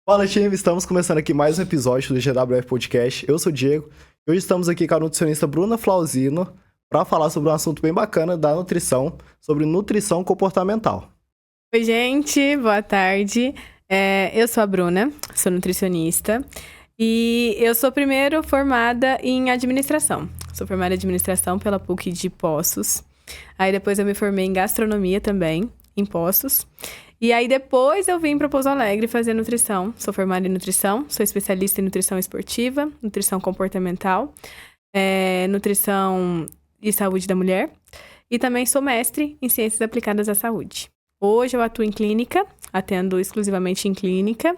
Fala, time! Estamos começando aqui mais um episódio do GWF Podcast. Eu sou o Diego e hoje estamos aqui com a nutricionista Bruna Flauzino para falar sobre um assunto bem bacana da nutrição, sobre nutrição comportamental. Oi, gente! Boa tarde. Eu sou a Bruna, sou nutricionista e eu sou primeiro formada em administração. Sou formada em administração pela PUC de Poços. Aí depois eu me formei em gastronomia também, em Poços. E aí depois eu vim para Pouso Alegre fazer nutrição. Sou formada em nutrição, sou especialista em nutrição esportiva, nutrição comportamental, nutrição e saúde da mulher. E também sou mestre em ciências aplicadas à saúde. Hoje eu atuo em clínica, atendo exclusivamente em clínica.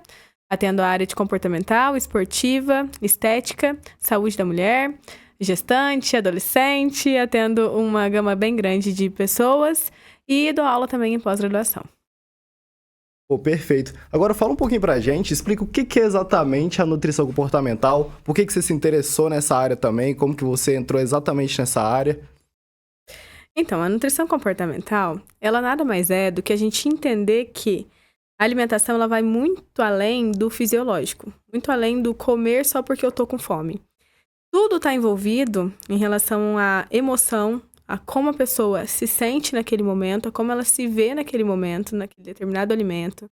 Atendo a área de comportamental, esportiva, estética, saúde da mulher, gestante, adolescente. Atendo uma gama bem grande de pessoas e dou aula também em pós-graduação. Pô, perfeito. Agora fala um pouquinho pra gente, explica o que é exatamente a nutrição comportamental, por que você se interessou nessa área também, como que você entrou exatamente nessa área. Então, a nutrição comportamental, ela nada mais é do que a gente entender que a alimentação ela vai muito além do fisiológico, muito além do comer só porque eu tô com fome. Tudo está envolvido em relação à emoção, a como a pessoa se sente naquele momento, a como ela se vê naquele momento, naquele determinado alimento.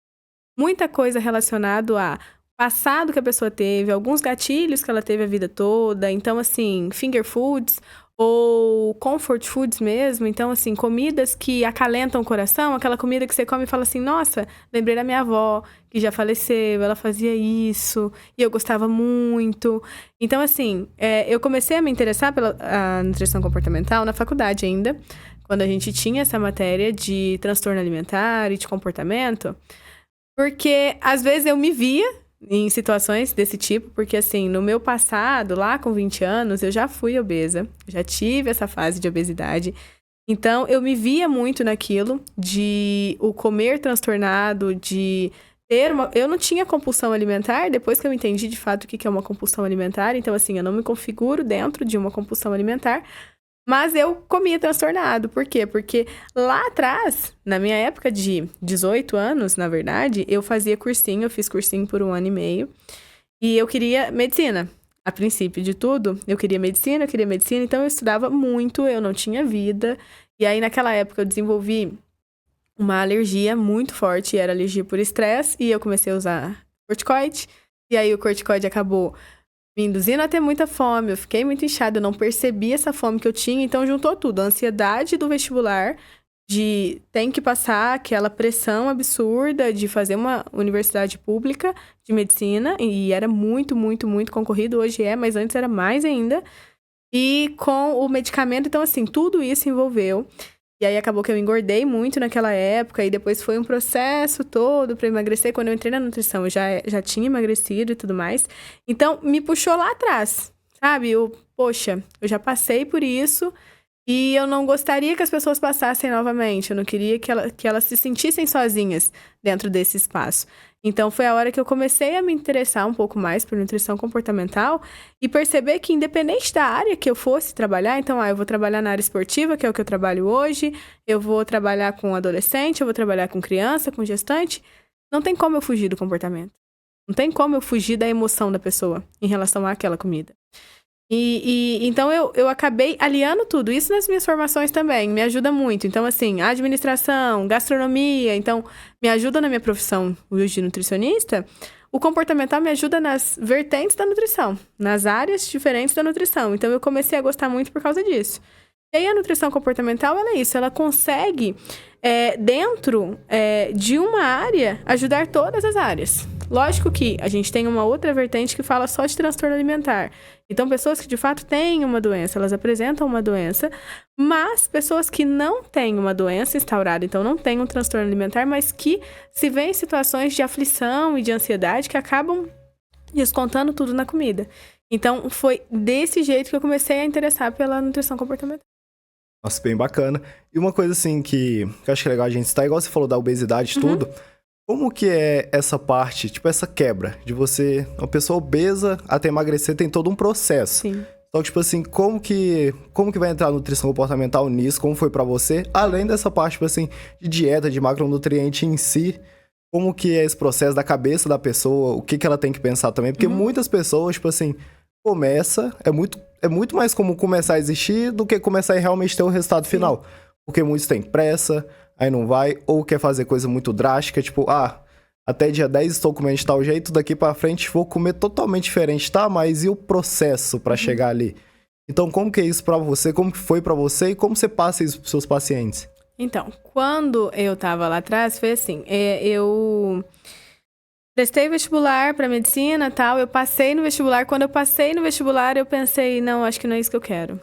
Muita coisa relacionada a passado que a pessoa teve, alguns gatilhos que ela teve a vida toda. Então, assim, finger foods ou comfort foods mesmo. Então, assim, comidas que acalentam o coração, aquela comida que você come e fala assim, nossa, lembrei da minha avó, que já faleceu, ela fazia isso, e eu gostava muito. Então, assim, eu comecei a me interessar pela nutrição comportamental na faculdade ainda, quando a gente tinha essa matéria de transtorno alimentar e de comportamento, porque às vezes eu me via em situações desse tipo, porque assim, no meu passado, lá com 20 anos, eu já fui obesa, já tive essa fase de obesidade. Então, eu me via muito naquilo de o comer transtornado, de ter uma... Eu não tinha compulsão alimentar, depois que eu entendi de fato o que é uma compulsão alimentar. Então, assim, eu não me configuro dentro de uma compulsão alimentar, mas eu comia transtornado. Por quê? Porque lá atrás, na minha época de 18 anos, na verdade, eu fazia cursinho, eu fiz cursinho por 1 ano e meio. E eu queria medicina. A princípio de tudo, eu queria medicina, então eu estudava muito, eu não tinha vida. E aí, naquela época, eu desenvolvi uma alergia muito forte, era alergia por estresse, e eu comecei a usar corticoide. E aí, o corticoide acabou me induzindo a ter muita fome, eu fiquei muito inchada, eu não percebi essa fome que eu tinha, então juntou tudo, a ansiedade do vestibular, de tem que passar aquela pressão absurda de fazer uma universidade pública de medicina, e era muito, muito, muito concorrido, hoje mas antes era mais ainda, e com o medicamento, então assim, tudo isso envolveu. E aí acabou que eu engordei muito naquela época, e depois foi um processo todo para emagrecer. Quando eu entrei na nutrição, eu já tinha emagrecido e tudo mais. Então, me puxou lá atrás, sabe? Poxa, eu já passei por isso e eu não gostaria que as pessoas passassem novamente. Eu não queria que elas se sentissem sozinhas dentro desse espaço. Então, foi a hora que eu comecei a me interessar um pouco mais por nutrição comportamental e perceber que, independente da área que eu fosse trabalhar, então, eu vou trabalhar na área esportiva, que é o que eu trabalho hoje, eu vou trabalhar com adolescente, eu vou trabalhar com criança, com gestante, não tem como eu fugir do comportamento. Não tem como eu fugir da emoção da pessoa em relação àquela comida. Então, eu acabei aliando tudo. Isso nas minhas formações também, me ajuda muito. Então, assim, administração, gastronomia, então, me ajuda na minha profissão hoje de nutricionista. O comportamental me ajuda nas vertentes da nutrição, nas áreas diferentes da nutrição. Então, eu comecei a gostar muito por causa disso. E aí, a nutrição comportamental, ela é isso. Ela consegue, dentro de uma área, ajudar todas as áreas. Lógico que a gente tem uma outra vertente que fala só de transtorno alimentar. Então, pessoas que de fato têm uma doença, elas apresentam uma doença, mas pessoas que não têm uma doença instaurada, então não têm um transtorno alimentar, mas que se veem em situações de aflição e de ansiedade que acabam descontando tudo na comida. Então, foi desse jeito que eu comecei a interessar pela nutrição comportamental. Nossa, bem bacana. E uma coisa assim que eu acho que é legal a gente citar, igual você falou da obesidade e tudo, como que é essa parte, tipo essa quebra de você, uma pessoa obesa até emagrecer tem todo um processo. Sim. Então, tipo assim, como que vai entrar a nutrição comportamental nisso? Como foi pra você? Além dessa parte, tipo assim, de dieta, de macronutriente em si, como que é esse processo da cabeça da pessoa, o que ela tem que pensar também. Porque muitas pessoas, tipo assim, é muito mais comum começar a existir do que começar a realmente ter o resultado final. Porque muitos têm pressa, aí não vai, ou quer fazer coisa muito drástica, tipo, até dia 10 estou comendo de tal jeito, daqui pra frente vou comer totalmente diferente, tá? Mas e o processo pra chegar ali? Então, como que é isso pra você? Como que foi pra você? E como você passa isso pros seus pacientes? Então, quando eu tava lá atrás, foi assim, eu prestei vestibular pra medicina e tal, eu passei no vestibular. Quando eu passei no vestibular, eu pensei, não, acho que não é isso que eu quero.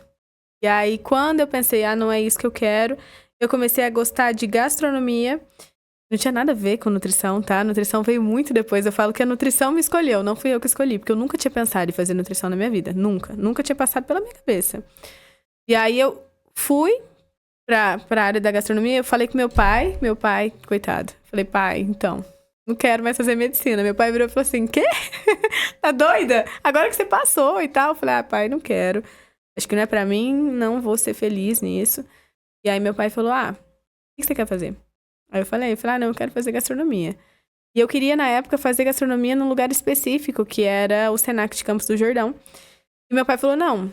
E aí, quando eu pensei, não é isso que eu quero, eu comecei a gostar de gastronomia. Não tinha nada a ver com nutrição, tá? A nutrição veio muito depois. Eu falo que a nutrição me escolheu, não fui eu que escolhi. Porque eu nunca tinha pensado em fazer nutrição na minha vida. Nunca. Nunca tinha passado pela minha cabeça. E aí, eu fui pra área da gastronomia. Eu falei com meu pai, coitado. Falei, pai, então, não quero mais fazer medicina. Meu pai virou e falou assim, quê? Tá doida? Agora que você passou e tal. Eu falei, pai, não quero. Acho que não é pra mim, não vou ser feliz nisso. E aí, meu pai falou, o que você quer fazer? Aí eu falei, não, eu quero fazer gastronomia. E eu queria, na época, fazer gastronomia num lugar específico, que era o Senac de Campos do Jordão. E meu pai falou, não.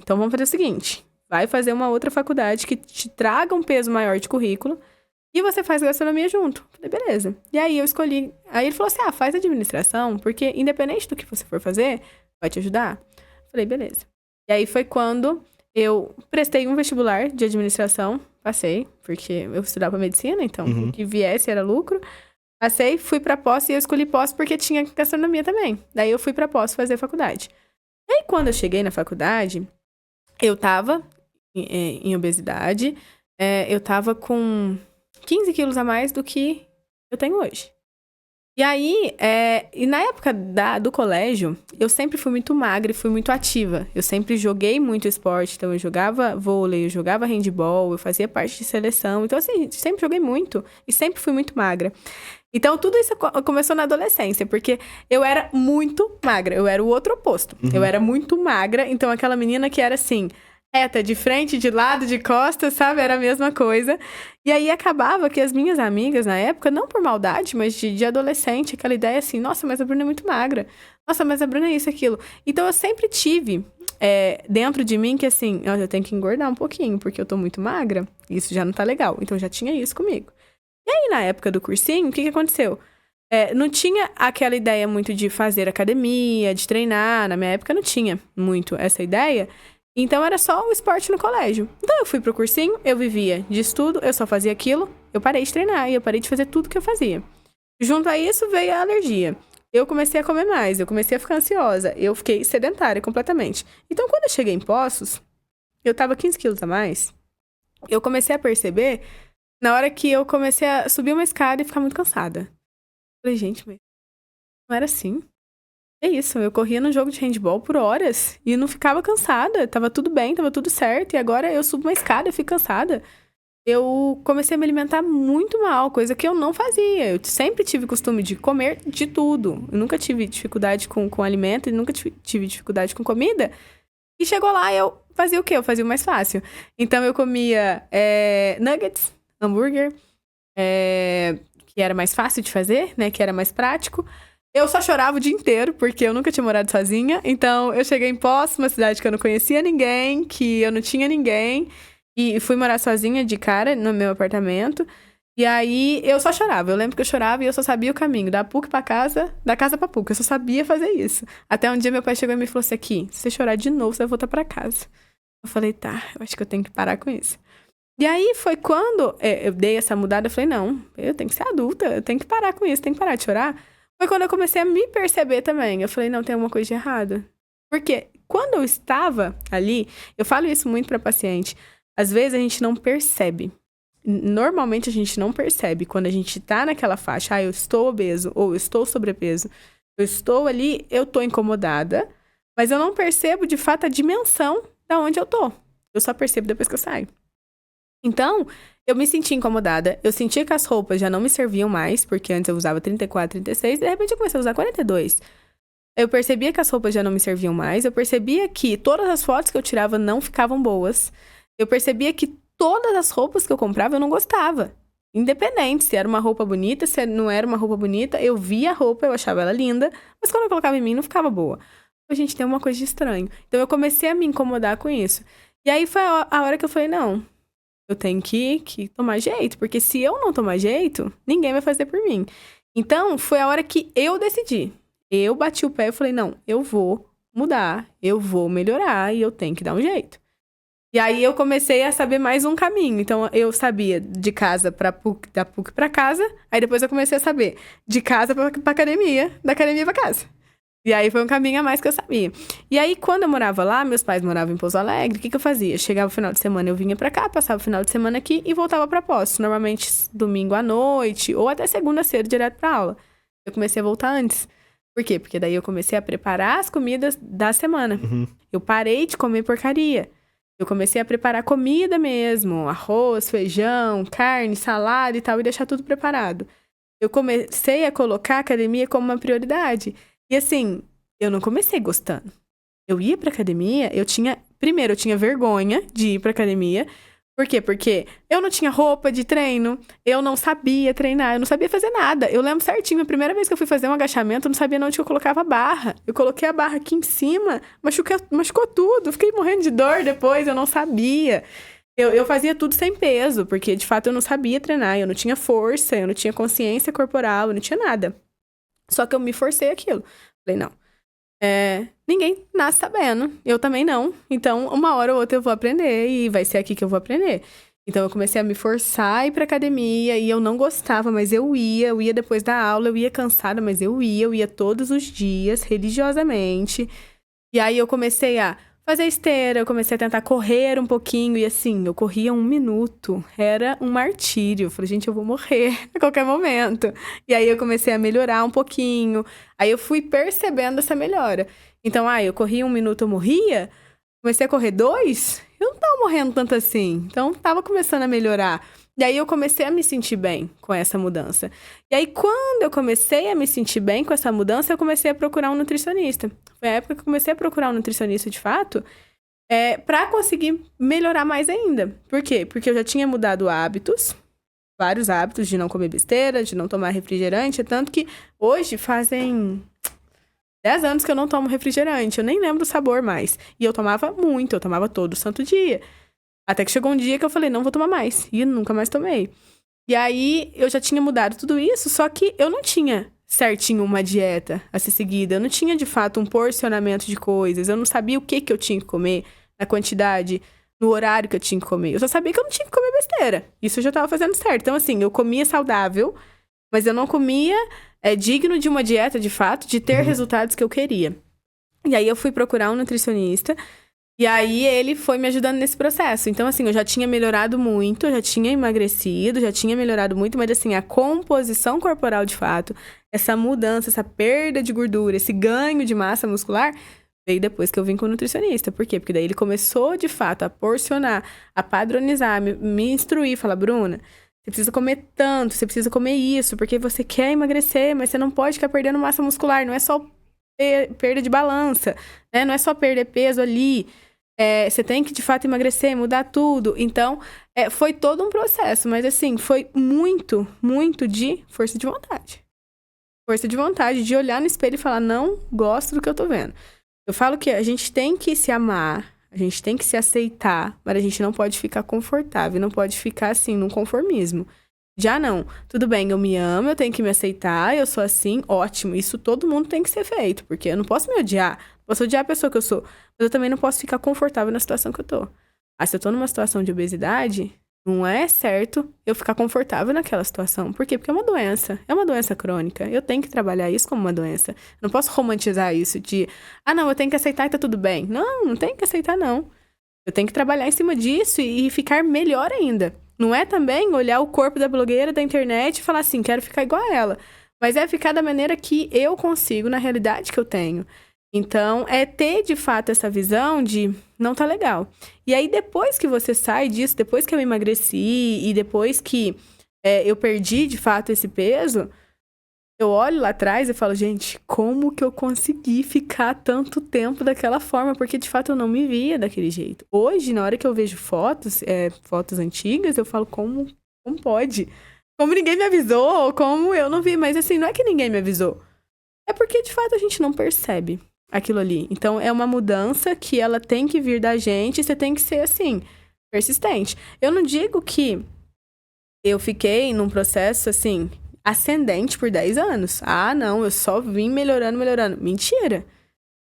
Então vamos fazer o seguinte, vai fazer uma outra faculdade que te traga um peso maior de currículo e você faz gastronomia junto. Falei, beleza. E aí eu escolhi. Aí ele falou assim, faz administração, porque independente do que você for fazer, vai te ajudar. Falei, beleza. E aí foi quando eu prestei um vestibular de administração, passei, porque eu estudava medicina, então o que viesse era lucro. Passei, fui pra pós e eu escolhi pós porque tinha gastronomia também. Daí eu fui pra pós fazer faculdade. E aí quando eu cheguei na faculdade, eu tava em obesidade, eu tava com 15 quilos a mais do que eu tenho hoje. E aí, e na época do colégio, eu sempre fui muito magra e fui muito ativa. Eu sempre joguei muito esporte, então eu jogava vôlei, eu jogava handball, eu fazia parte de seleção. Então, assim, sempre joguei muito e sempre fui muito magra. Então, tudo isso começou na adolescência, porque eu era muito magra, eu era o outro oposto. Eu era muito magra, então aquela menina que era assim, reta, de frente, de lado, de costas, sabe? Era a mesma coisa. E aí acabava que as minhas amigas na época, não por maldade, mas de adolescente, aquela ideia assim, nossa, mas a Bruna é muito magra. Nossa, mas a Bruna é isso, aquilo. Então eu sempre tive dentro de mim que assim, eu tenho que engordar um pouquinho, porque eu tô muito magra. Isso já não tá legal. Então já tinha isso comigo. E aí na época do cursinho, o que aconteceu? Não tinha aquela ideia muito de fazer academia, de treinar. Na minha época não tinha muito essa ideia. Então, era só o esporte no colégio. Então, eu fui pro cursinho, eu vivia de estudo, eu só fazia aquilo, eu parei de treinar e eu parei de fazer tudo que eu fazia. Junto a isso, veio a alergia. Eu comecei a comer mais, eu comecei a ficar ansiosa, eu fiquei sedentária completamente. Então, quando eu cheguei em Poços, eu tava 15 quilos a mais, eu comecei a perceber na hora que eu comecei a subir uma escada e ficar muito cansada. Falei, gente, mas não era assim. É isso, eu corria no jogo de handball por horas e não ficava cansada. Tava tudo bem, tava tudo certo. E agora eu subo uma escada e fico cansada. Eu comecei a me alimentar muito mal, coisa que eu não fazia. Eu sempre tive costume de comer de tudo. Eu nunca tive dificuldade com alimento e nunca tive dificuldade com comida. E chegou lá, eu fazia o quê? Eu fazia o mais fácil. Então eu comia nuggets, hambúrguer, que era mais fácil de fazer, né? Que era mais prático. Eu só chorava o dia inteiro, porque eu nunca tinha morado sozinha. Então, eu cheguei em Poços, uma cidade que eu não conhecia ninguém, que eu não tinha ninguém. E fui morar sozinha de cara no meu apartamento. E aí, eu só chorava. Eu lembro que eu chorava e eu só sabia o caminho. Da PUC pra casa, da casa pra PUC. Eu só sabia fazer isso. Até um dia meu pai chegou e me falou assim, aqui, se você chorar de novo, você vai voltar pra casa. Eu falei, tá, eu acho que eu tenho que parar com isso. E aí, foi quando eu dei essa mudada. Eu falei, não, eu tenho que ser adulta. Eu tenho que parar com isso, tenho que parar de chorar. Foi quando eu comecei a me perceber também. Eu falei, não, tem alguma coisa de errado. Porque quando eu estava ali, eu falo isso muito para paciente, às vezes a gente não percebe. Normalmente a gente não percebe quando a gente tá naquela faixa, eu estou obeso ou eu estou sobrepeso. Eu estou ali, eu tô incomodada, mas eu não percebo de fato a dimensão da onde eu tô. Eu só percebo depois que eu saio. Então, eu me senti incomodada, eu sentia que as roupas já não me serviam mais, porque antes eu usava 34, 36, de repente eu comecei a usar 42. Eu percebia que as roupas já não me serviam mais, eu percebia que todas as fotos que eu tirava não ficavam boas, eu percebia que todas as roupas que eu comprava eu não gostava. Independente se era uma roupa bonita, se não era uma roupa bonita, eu via a roupa, eu achava ela linda, mas quando eu colocava em mim, não ficava boa. A gente tem uma coisa de estranho. Então eu comecei a me incomodar com isso. E aí foi a hora que eu falei, não, eu tenho que tomar jeito, porque se eu não tomar jeito, ninguém vai fazer por mim. Então foi a hora que eu decidi. Eu bati o pé e falei, não, eu vou mudar, eu vou melhorar e eu tenho que dar um jeito. E aí eu comecei a saber mais um caminho. Então eu sabia de casa pra PUC, da PUC pra casa. Aí depois eu comecei a saber de casa pra academia, da academia pra casa. E aí foi um caminho a mais que eu sabia. E aí quando eu morava lá, meus pais moravam em Pouso Alegre, o que eu fazia? Chegava o final de semana, eu vinha pra cá, passava o final de semana aqui e voltava pra Poços. Normalmente domingo à noite ou até segunda cedo direto pra aula. Eu comecei a voltar antes. Por quê? Porque daí eu comecei a preparar as comidas da semana. Eu parei de comer porcaria. Eu comecei a preparar comida mesmo, arroz, feijão, carne, salada e tal, e deixar tudo preparado. Eu comecei a colocar a academia como uma prioridade. E assim, eu não comecei gostando. Eu ia pra academia, primeiro eu tinha vergonha de ir pra academia. Por quê? Porque eu não tinha roupa de treino, eu não sabia treinar, eu não sabia fazer nada. Eu lembro certinho, a primeira vez que eu fui fazer um agachamento, eu não sabia onde eu colocava a barra. Eu coloquei a barra aqui em cima, machucou tudo, fiquei morrendo de dor depois, eu não sabia. Eu fazia tudo sem peso, porque de fato eu não sabia treinar, eu não tinha força, eu não tinha consciência corporal, eu não tinha nada. Só que eu me forcei aquilo. Falei, não. Ninguém nasce sabendo. Eu também não. Então, uma hora ou outra eu vou aprender e vai ser aqui que eu vou aprender. Então, eu comecei a me forçar a ir pra academia e eu não gostava, mas eu ia depois da aula, eu ia cansada, mas eu ia todos os dias, religiosamente. E aí, eu comecei a fazer esteira, eu comecei a tentar correr um pouquinho e assim, eu corria 1 minuto. Era um martírio. Eu falei, gente, eu vou morrer a qualquer momento. E aí, eu comecei a melhorar um pouquinho. Aí, eu fui percebendo essa melhora. Então, eu corria 1 minuto, eu morria. Comecei a correr 2, eu não tava morrendo tanto assim. Então, tava começando a melhorar. E aí, eu comecei a me sentir bem com essa mudança. E aí, quando eu comecei a me sentir bem com essa mudança, eu comecei a procurar um nutricionista. Foi a época que eu comecei a procurar um nutricionista, de fato, pra conseguir melhorar mais ainda. Por quê? Porque eu já tinha mudado hábitos, vários hábitos de não comer besteira, de não tomar refrigerante. Tanto que hoje fazem 10 anos que eu não tomo refrigerante. Eu nem lembro o sabor mais. E eu tomava muito, eu tomava todo santo dia. Até que chegou um dia que eu falei, não vou tomar mais. E eu nunca mais tomei. E aí, eu já tinha mudado tudo isso, só que eu não tinha certinho uma dieta a ser seguida. Eu não tinha, de fato, um porcionamento de coisas. Eu não sabia o que eu tinha que comer, na quantidade, no horário que eu tinha que comer. Eu só sabia que eu não tinha que comer besteira. Isso eu já tava fazendo certo. Então, assim, eu comia saudável, mas eu não comia digno de uma dieta, de fato, de ter resultados que eu queria. E aí, eu fui procurar um nutricionista. E aí, ele foi me ajudando nesse processo. Então, assim, eu já tinha melhorado muito, eu já tinha emagrecido, já tinha melhorado muito, mas, assim, a composição corporal, de fato, essa mudança, essa perda de gordura, esse ganho de massa muscular, veio depois que eu vim com o nutricionista. Por quê? Porque daí ele começou, de fato, a porcionar, a padronizar, me instruir, falar, Bruna, você precisa comer tanto, você precisa comer isso, porque você quer emagrecer, mas você não pode ficar perdendo massa muscular, não é só perda de balança, né? Não é só perder peso ali. Você tem que, de fato, emagrecer, mudar tudo. Então, foi todo um processo. Mas, assim, foi muito, muito de força de vontade. Força de vontade de olhar no espelho e falar, não gosto do que eu tô vendo. Eu falo que a gente tem que se amar, a gente tem que se aceitar, mas a gente não pode ficar confortável, não pode ficar, assim, num conformismo. Já não. Tudo bem, eu me amo, eu tenho que me aceitar, eu sou assim, ótimo. Isso todo mundo tem que ser feito, porque eu não posso me odiar. Posso odiar a pessoa que eu sou, mas eu também não posso ficar confortável na situação que eu tô. Se eu tô numa situação de obesidade, não é certo eu ficar confortável naquela situação. Por quê? Porque é uma doença crônica. Eu tenho que trabalhar isso como uma doença. Eu não posso romantizar isso de, não, eu tenho que aceitar e tá tudo bem. Não, não tenho que aceitar, não. Eu tenho que trabalhar em cima disso e ficar melhor ainda. Não é também olhar o corpo da blogueira da internet e falar assim, quero ficar igual a ela. Mas é ficar da maneira que eu consigo, na realidade que eu tenho. Então, é ter, de fato, essa visão de não tá legal. E aí, depois que você sai disso, depois que eu emagreci e depois que eu perdi, de fato, esse peso, eu olho lá atrás e falo, gente, como que eu consegui ficar tanto tempo daquela forma? Porque, de fato, eu não me via daquele jeito. Hoje, na hora que eu vejo fotos antigas, eu falo, como pode? como ninguém me avisou, como eu não vi. Mas assim, não é que ninguém me avisou. É porque, de fato, a gente não percebe aquilo ali. Então, é uma mudança que ela tem que vir da gente e você tem que ser, assim, persistente. Eu não digo que eu fiquei num processo, assim, ascendente por 10 anos. Ah, não, eu só vim melhorando, melhorando. Mentira.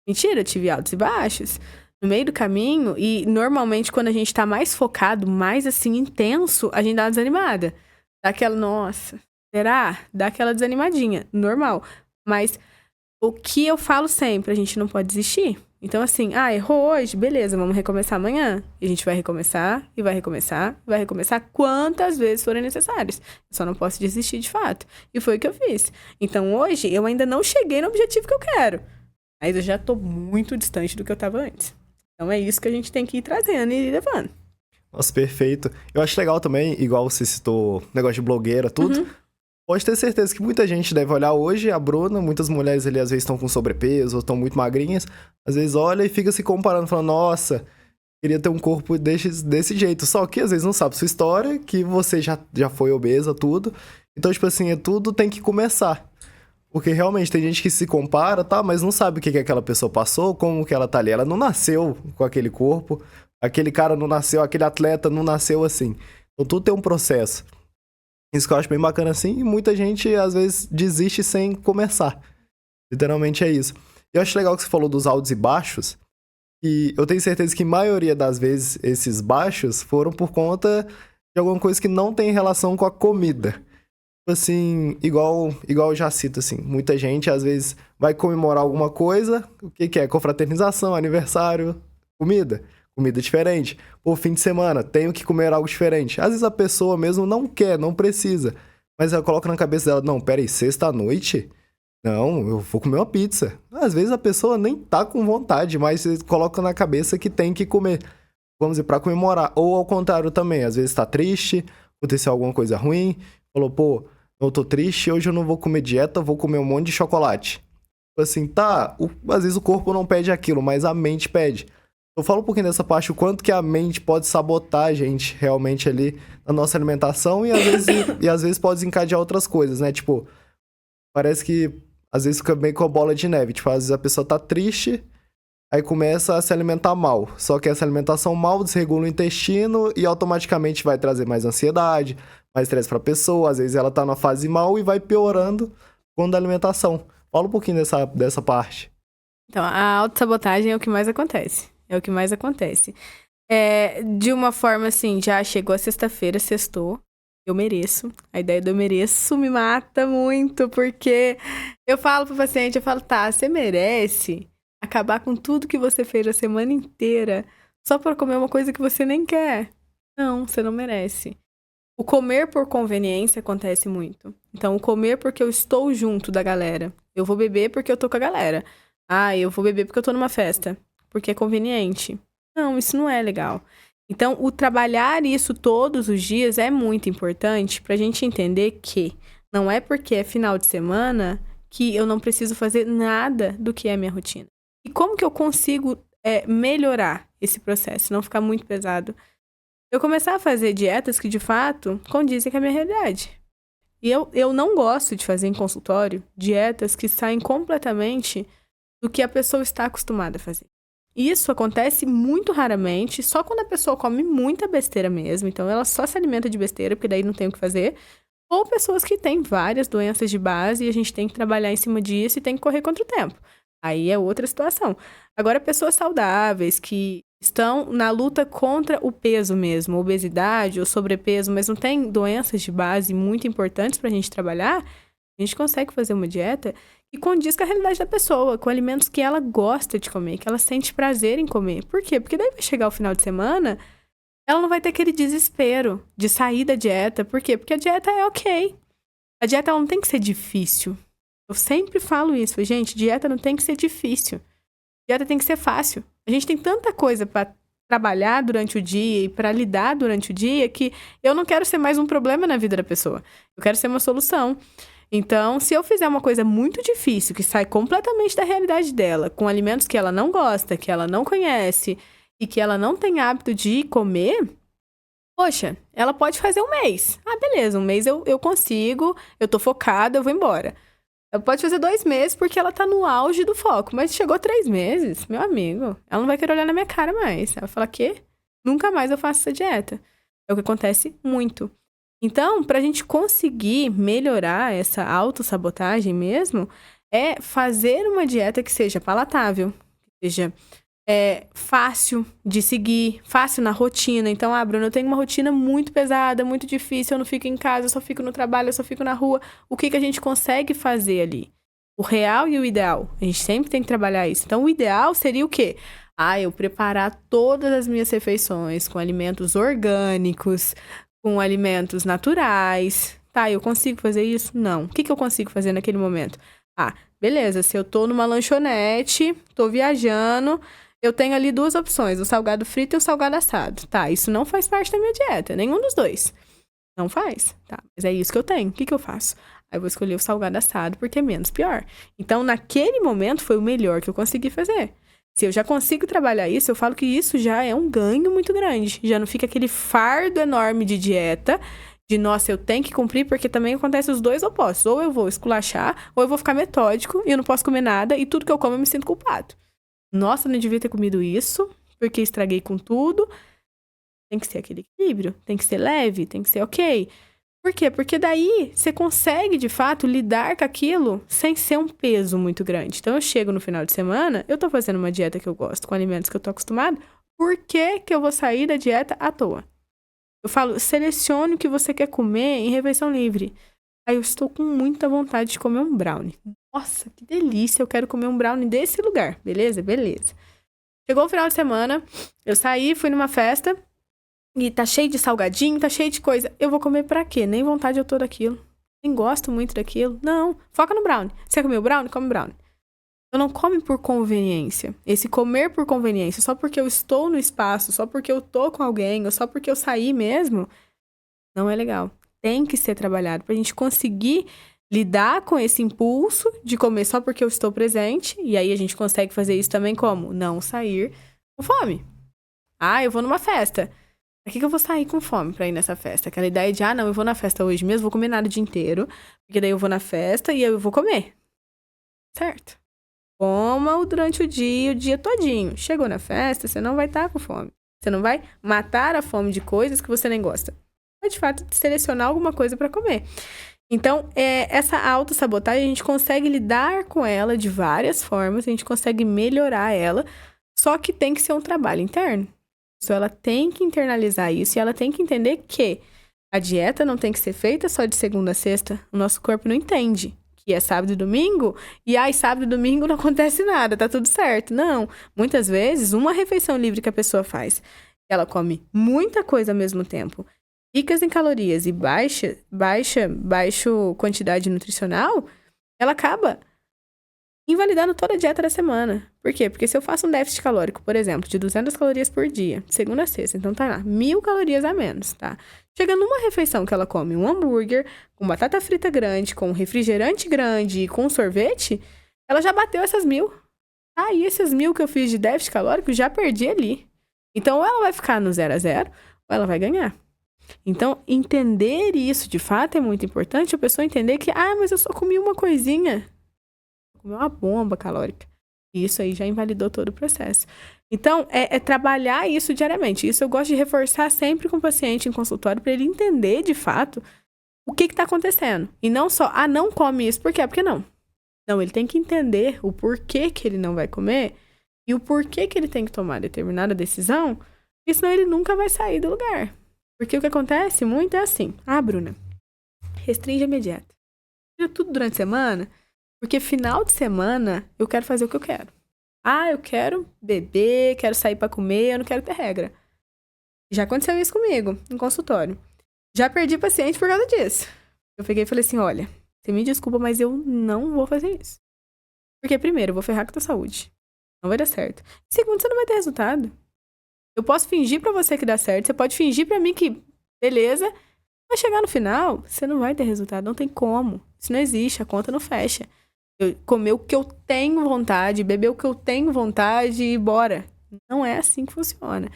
Mentira, eu tive altos e baixos. No meio do caminho, e normalmente quando a gente tá mais focado, mais, assim, intenso, a gente dá uma desanimada. Dá aquela, nossa, será? Dá aquela desanimadinha, normal. Mas o que eu falo sempre, a gente não pode desistir. Então, assim, errou hoje, beleza, vamos recomeçar amanhã. E a gente vai recomeçar, e vai recomeçar, e vai recomeçar quantas vezes forem necessárias. Eu só não posso desistir de fato. E foi o que eu fiz. Então, hoje, eu ainda não cheguei no objetivo que eu quero. Mas eu já tô muito distante do que eu tava antes. Então, é isso que a gente tem que ir trazendo e ir levando. Nossa, perfeito. Eu acho legal também, igual você citou, negócio de blogueira, tudo. Pode ter certeza que muita gente deve olhar hoje a Bruna, muitas mulheres ali às vezes estão com sobrepeso ou estão muito magrinhas, às vezes olha e fica se comparando, falando, nossa, queria ter um corpo desse jeito. Só que às vezes não sabe sua história, que você já foi obesa, tudo. Então, tipo assim, tudo tem que começar. Porque realmente tem gente que se compara, tá, mas não sabe o que aquela pessoa passou, como que ela tá ali. Ela não nasceu com aquele corpo, aquele cara não nasceu, aquele atleta não nasceu assim. Então tudo tem um processo. Isso que eu acho bem bacana assim, e muita gente às vezes desiste sem começar. Literalmente é isso. Eu acho legal que você falou dos altos e baixos, e eu tenho certeza que a maioria das vezes esses baixos foram por conta de alguma coisa que não tem relação com a comida. Tipo assim, igual eu já cito assim, muita gente às vezes vai comemorar alguma coisa, o que é? Confraternização, aniversário, comida. Comida diferente. Pô, fim de semana, tenho que comer algo diferente. Às vezes a pessoa mesmo não quer, não precisa. Mas ela coloca na cabeça dela, não, peraí, sexta-noite? Não, eu vou comer uma pizza. Às vezes a pessoa nem tá com vontade, mas coloca na cabeça que tem que comer. Vamos dizer, pra comemorar. Ou ao contrário também, às vezes tá triste, aconteceu alguma coisa ruim, falou, pô, eu tô triste, hoje eu não vou comer dieta, vou comer um monte de chocolate. Assim, tá, às vezes o corpo não pede aquilo, mas a mente pede. Eu falo um pouquinho dessa parte, o quanto que a mente pode sabotar a gente realmente ali na nossa alimentação e às vezes pode desencadear outras coisas, né? Tipo, parece que às vezes fica meio com a bola de neve. Tipo, às vezes a pessoa tá triste, aí começa a se alimentar mal. Só que essa alimentação mal desregula o intestino e automaticamente vai trazer mais ansiedade, mais estresse pra pessoa. Às vezes ela tá na fase mal e vai piorando com a alimentação. Fala um pouquinho dessa parte. Então, a autossabotagem é o que mais acontece. É o que mais acontece. De uma forma assim, já chegou a sexta-feira, sextou, eu mereço. A ideia do eu mereço me mata muito, porque eu falo pro paciente, eu falo, tá, você merece acabar com tudo que você fez a semana inteira só pra comer uma coisa que você nem quer. Não, você não merece. O comer por conveniência acontece muito. Então, o comer porque eu estou junto da galera. Eu vou beber porque eu tô com a galera. Eu vou beber porque eu tô numa festa. Porque é conveniente. Não, isso não é legal. Então, o trabalhar isso todos os dias é muito importante pra gente entender que não é porque é final de semana que eu não preciso fazer nada do que é minha rotina. E como que eu consigo melhorar esse processo, não ficar muito pesado? Eu começar a fazer dietas que, de fato, condizem com a minha realidade. E eu não gosto de fazer em consultório dietas que saem completamente do que a pessoa está acostumada a fazer. Isso acontece muito raramente, só quando a pessoa come muita besteira mesmo. Então, ela só se alimenta de besteira, porque daí não tem o que fazer. Ou pessoas que têm várias doenças de base e a gente tem que trabalhar em cima disso e tem que correr contra o tempo. Aí é outra situação. Agora, pessoas saudáveis que estão na luta contra o peso mesmo, obesidade ou sobrepeso, mas não tem doenças de base muito importantes pra gente trabalhar, a gente consegue fazer uma dieta que condiz com a realidade da pessoa, com alimentos que ela gosta de comer, que ela sente prazer em comer. Por quê? Porque daí vai chegar o final de semana, ela não vai ter aquele desespero de sair da dieta. Por quê? Porque a dieta é ok. A dieta ela não tem que ser difícil. Eu sempre falo isso, gente, dieta não tem que ser difícil. Dieta tem que ser fácil. A gente tem tanta coisa pra trabalhar durante o dia e pra lidar durante o dia que eu não quero ser mais um problema na vida da pessoa. Eu quero ser uma solução. Então, se eu fizer uma coisa muito difícil, que sai completamente da realidade dela, com alimentos que ela não gosta, que ela não conhece e que ela não tem hábito de comer, Poxa, ela pode fazer um mês. Ah, beleza, um mês eu consigo, eu tô focada, eu vou embora. Ela pode fazer 2 meses porque ela tá no auge do foco. Mas chegou 3 meses, meu amigo, ela não vai querer olhar na minha cara mais. Ela vai falar, quê? Nunca mais eu faço essa dieta. É o que acontece muito. Então, pra gente conseguir melhorar essa autossabotagem mesmo, é fazer uma dieta que seja palatável, que seja fácil de seguir, fácil na rotina. Então, Bruna, eu tenho uma rotina muito pesada, muito difícil, eu não fico em casa, eu só fico no trabalho, eu só fico na rua. O que a gente consegue fazer ali? O real e o ideal. A gente sempre tem que trabalhar isso. Então, o ideal seria o quê? Eu preparar todas as minhas refeições com alimentos orgânicos, com alimentos naturais. Tá, eu consigo fazer isso? Não. O que eu consigo fazer naquele momento? Beleza, se eu tô numa lanchonete, tô viajando, eu tenho ali 2 opções, o salgado frito e o salgado assado. Tá, isso não faz parte da minha dieta, nenhum dos dois. Não faz, tá, mas é isso que eu tenho. O que eu faço? Aí eu vou escolher o salgado assado porque é menos pior. Então, naquele momento, foi o melhor que eu consegui fazer. Se eu já consigo trabalhar isso, eu falo que isso já é um ganho muito grande. Já não fica aquele fardo enorme de dieta, de, nossa, eu tenho que cumprir, porque também acontece os dois opostos. Ou eu vou esculachar, ou eu vou ficar metódico e eu não posso comer nada, e tudo que eu como eu me sinto culpado. Nossa, não devia ter comido isso, porque estraguei com tudo. Tem que ser aquele equilíbrio, tem que ser leve, tem que ser ok. Por quê? Porque daí você consegue, de fato, lidar com aquilo sem ser um peso muito grande. Então, eu chego no final de semana, eu tô fazendo uma dieta que eu gosto, com alimentos que eu tô acostumado, por que eu vou sair da dieta à toa? Eu falo, selecione o que você quer comer em refeição livre. Aí eu estou com muita vontade de comer um brownie. Nossa, que delícia, eu quero comer um brownie desse lugar. Beleza? Beleza. Chegou o final de semana, eu saí, fui numa festa, e tá cheio de salgadinho, tá cheio de coisa. Eu vou comer pra quê? Nem vontade eu tô daquilo. Nem gosto muito daquilo. Não, foca no brownie. Você quer comer o brownie? Come brownie. Eu não come por conveniência. Esse comer por conveniência, só porque eu estou no espaço, só porque eu tô com alguém, ou só porque eu saí mesmo, não é legal. Tem que ser trabalhado pra gente conseguir lidar com esse impulso de comer só porque eu estou presente. E aí a gente consegue fazer isso também como? Não sair com fome. Eu vou numa festa. Pra que eu vou sair com fome pra ir nessa festa? Aquela ideia de, não, eu vou na festa hoje mesmo, vou comer nada o dia inteiro. Porque daí eu vou na festa e eu vou comer. Certo? Coma durante o dia todinho. Chegou na festa, você não vai estar com fome. Você não vai matar a fome de coisas que você nem gosta. Vai, de fato, selecionar alguma coisa pra comer. Então, essa autossabotagem, a gente consegue lidar com ela de várias formas. A gente consegue melhorar ela. Só que tem que ser um trabalho interno. Então, ela tem que internalizar isso e ela tem que entender que a dieta não tem que ser feita só de segunda a sexta. O nosso corpo não entende que é sábado e domingo e sábado e domingo não acontece nada, tá tudo certo. Não. Muitas vezes, uma refeição livre que a pessoa faz, ela come muita coisa ao mesmo tempo, ricas em calorias e baixa quantidade nutricional, ela acaba invalidando toda a dieta da semana. Por quê? Porque se eu faço um déficit calórico, por exemplo, de 200 calorias por dia, de segunda a sexta, então tá lá, 1.000 calorias a menos, tá? Chega numa refeição que ela come um hambúrguer, com batata frita grande, com refrigerante grande e com sorvete, ela já bateu essas 1.000. E esses 1.000 que eu fiz de déficit calórico, já perdi ali. Então, ou ela vai ficar no 0 a 0, ou ela vai ganhar. Então, entender isso, de fato, é muito importante. A pessoa entender que, mas eu só comi uma coisinha. Comer uma bomba calórica. E isso aí já invalidou todo o processo. Então, é trabalhar isso diariamente. Isso eu gosto de reforçar sempre com o paciente em consultório para ele entender, de fato, o que está acontecendo. E não só, não come isso. Por quê? Porque não. Não, ele tem que entender o porquê que ele não vai comer e o porquê que ele tem que tomar determinada decisão, porque senão ele nunca vai sair do lugar. Porque o que acontece muito é assim. Bruna, restringe a minha dieta. Tira tudo durante a semana, porque final de semana eu quero fazer o que eu quero. Eu quero beber, quero sair pra comer, eu não quero ter regra. Já aconteceu isso comigo, no consultório. Já perdi paciente por causa disso. Eu peguei e falei assim, olha, você me desculpa, mas eu não vou fazer isso. Porque primeiro, eu vou ferrar com a tua saúde. Não vai dar certo. Segundo, você não vai ter resultado. Eu posso fingir pra você que dá certo, você pode fingir pra mim que beleza, mas chegar no final, você não vai ter resultado, não tem como. Isso não existe, a conta não fecha. Comer o que eu tenho vontade, beber o que eu tenho vontade e bora. Não é assim que funciona.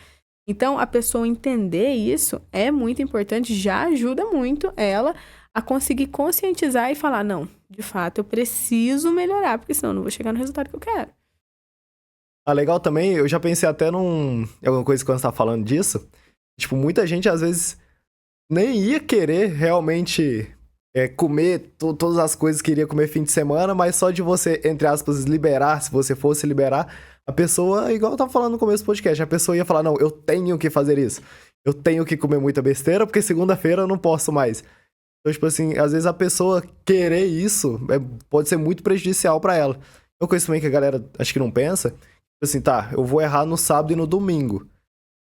Então, a pessoa entender isso é muito importante, já ajuda muito ela a conseguir conscientizar e falar, não, de fato, eu preciso melhorar, porque senão eu não vou chegar no resultado que eu quero. Legal também, eu já pensei até em alguma coisa quando você tá falando disso. Tipo, muita gente às vezes nem ia querer realmente comer todas as coisas que iria comer fim de semana, mas só de você, entre aspas, liberar, se você fosse liberar, a pessoa, igual eu tava falando no começo do podcast, a pessoa ia falar, não, eu tenho que fazer isso. Eu tenho que comer muita besteira, porque segunda-feira eu não posso mais. Então, tipo assim, às vezes a pessoa querer isso pode ser muito prejudicial pra ela. Uma coisa também que a galera acho que não pensa, tipo assim, tá, eu vou errar no sábado e no domingo.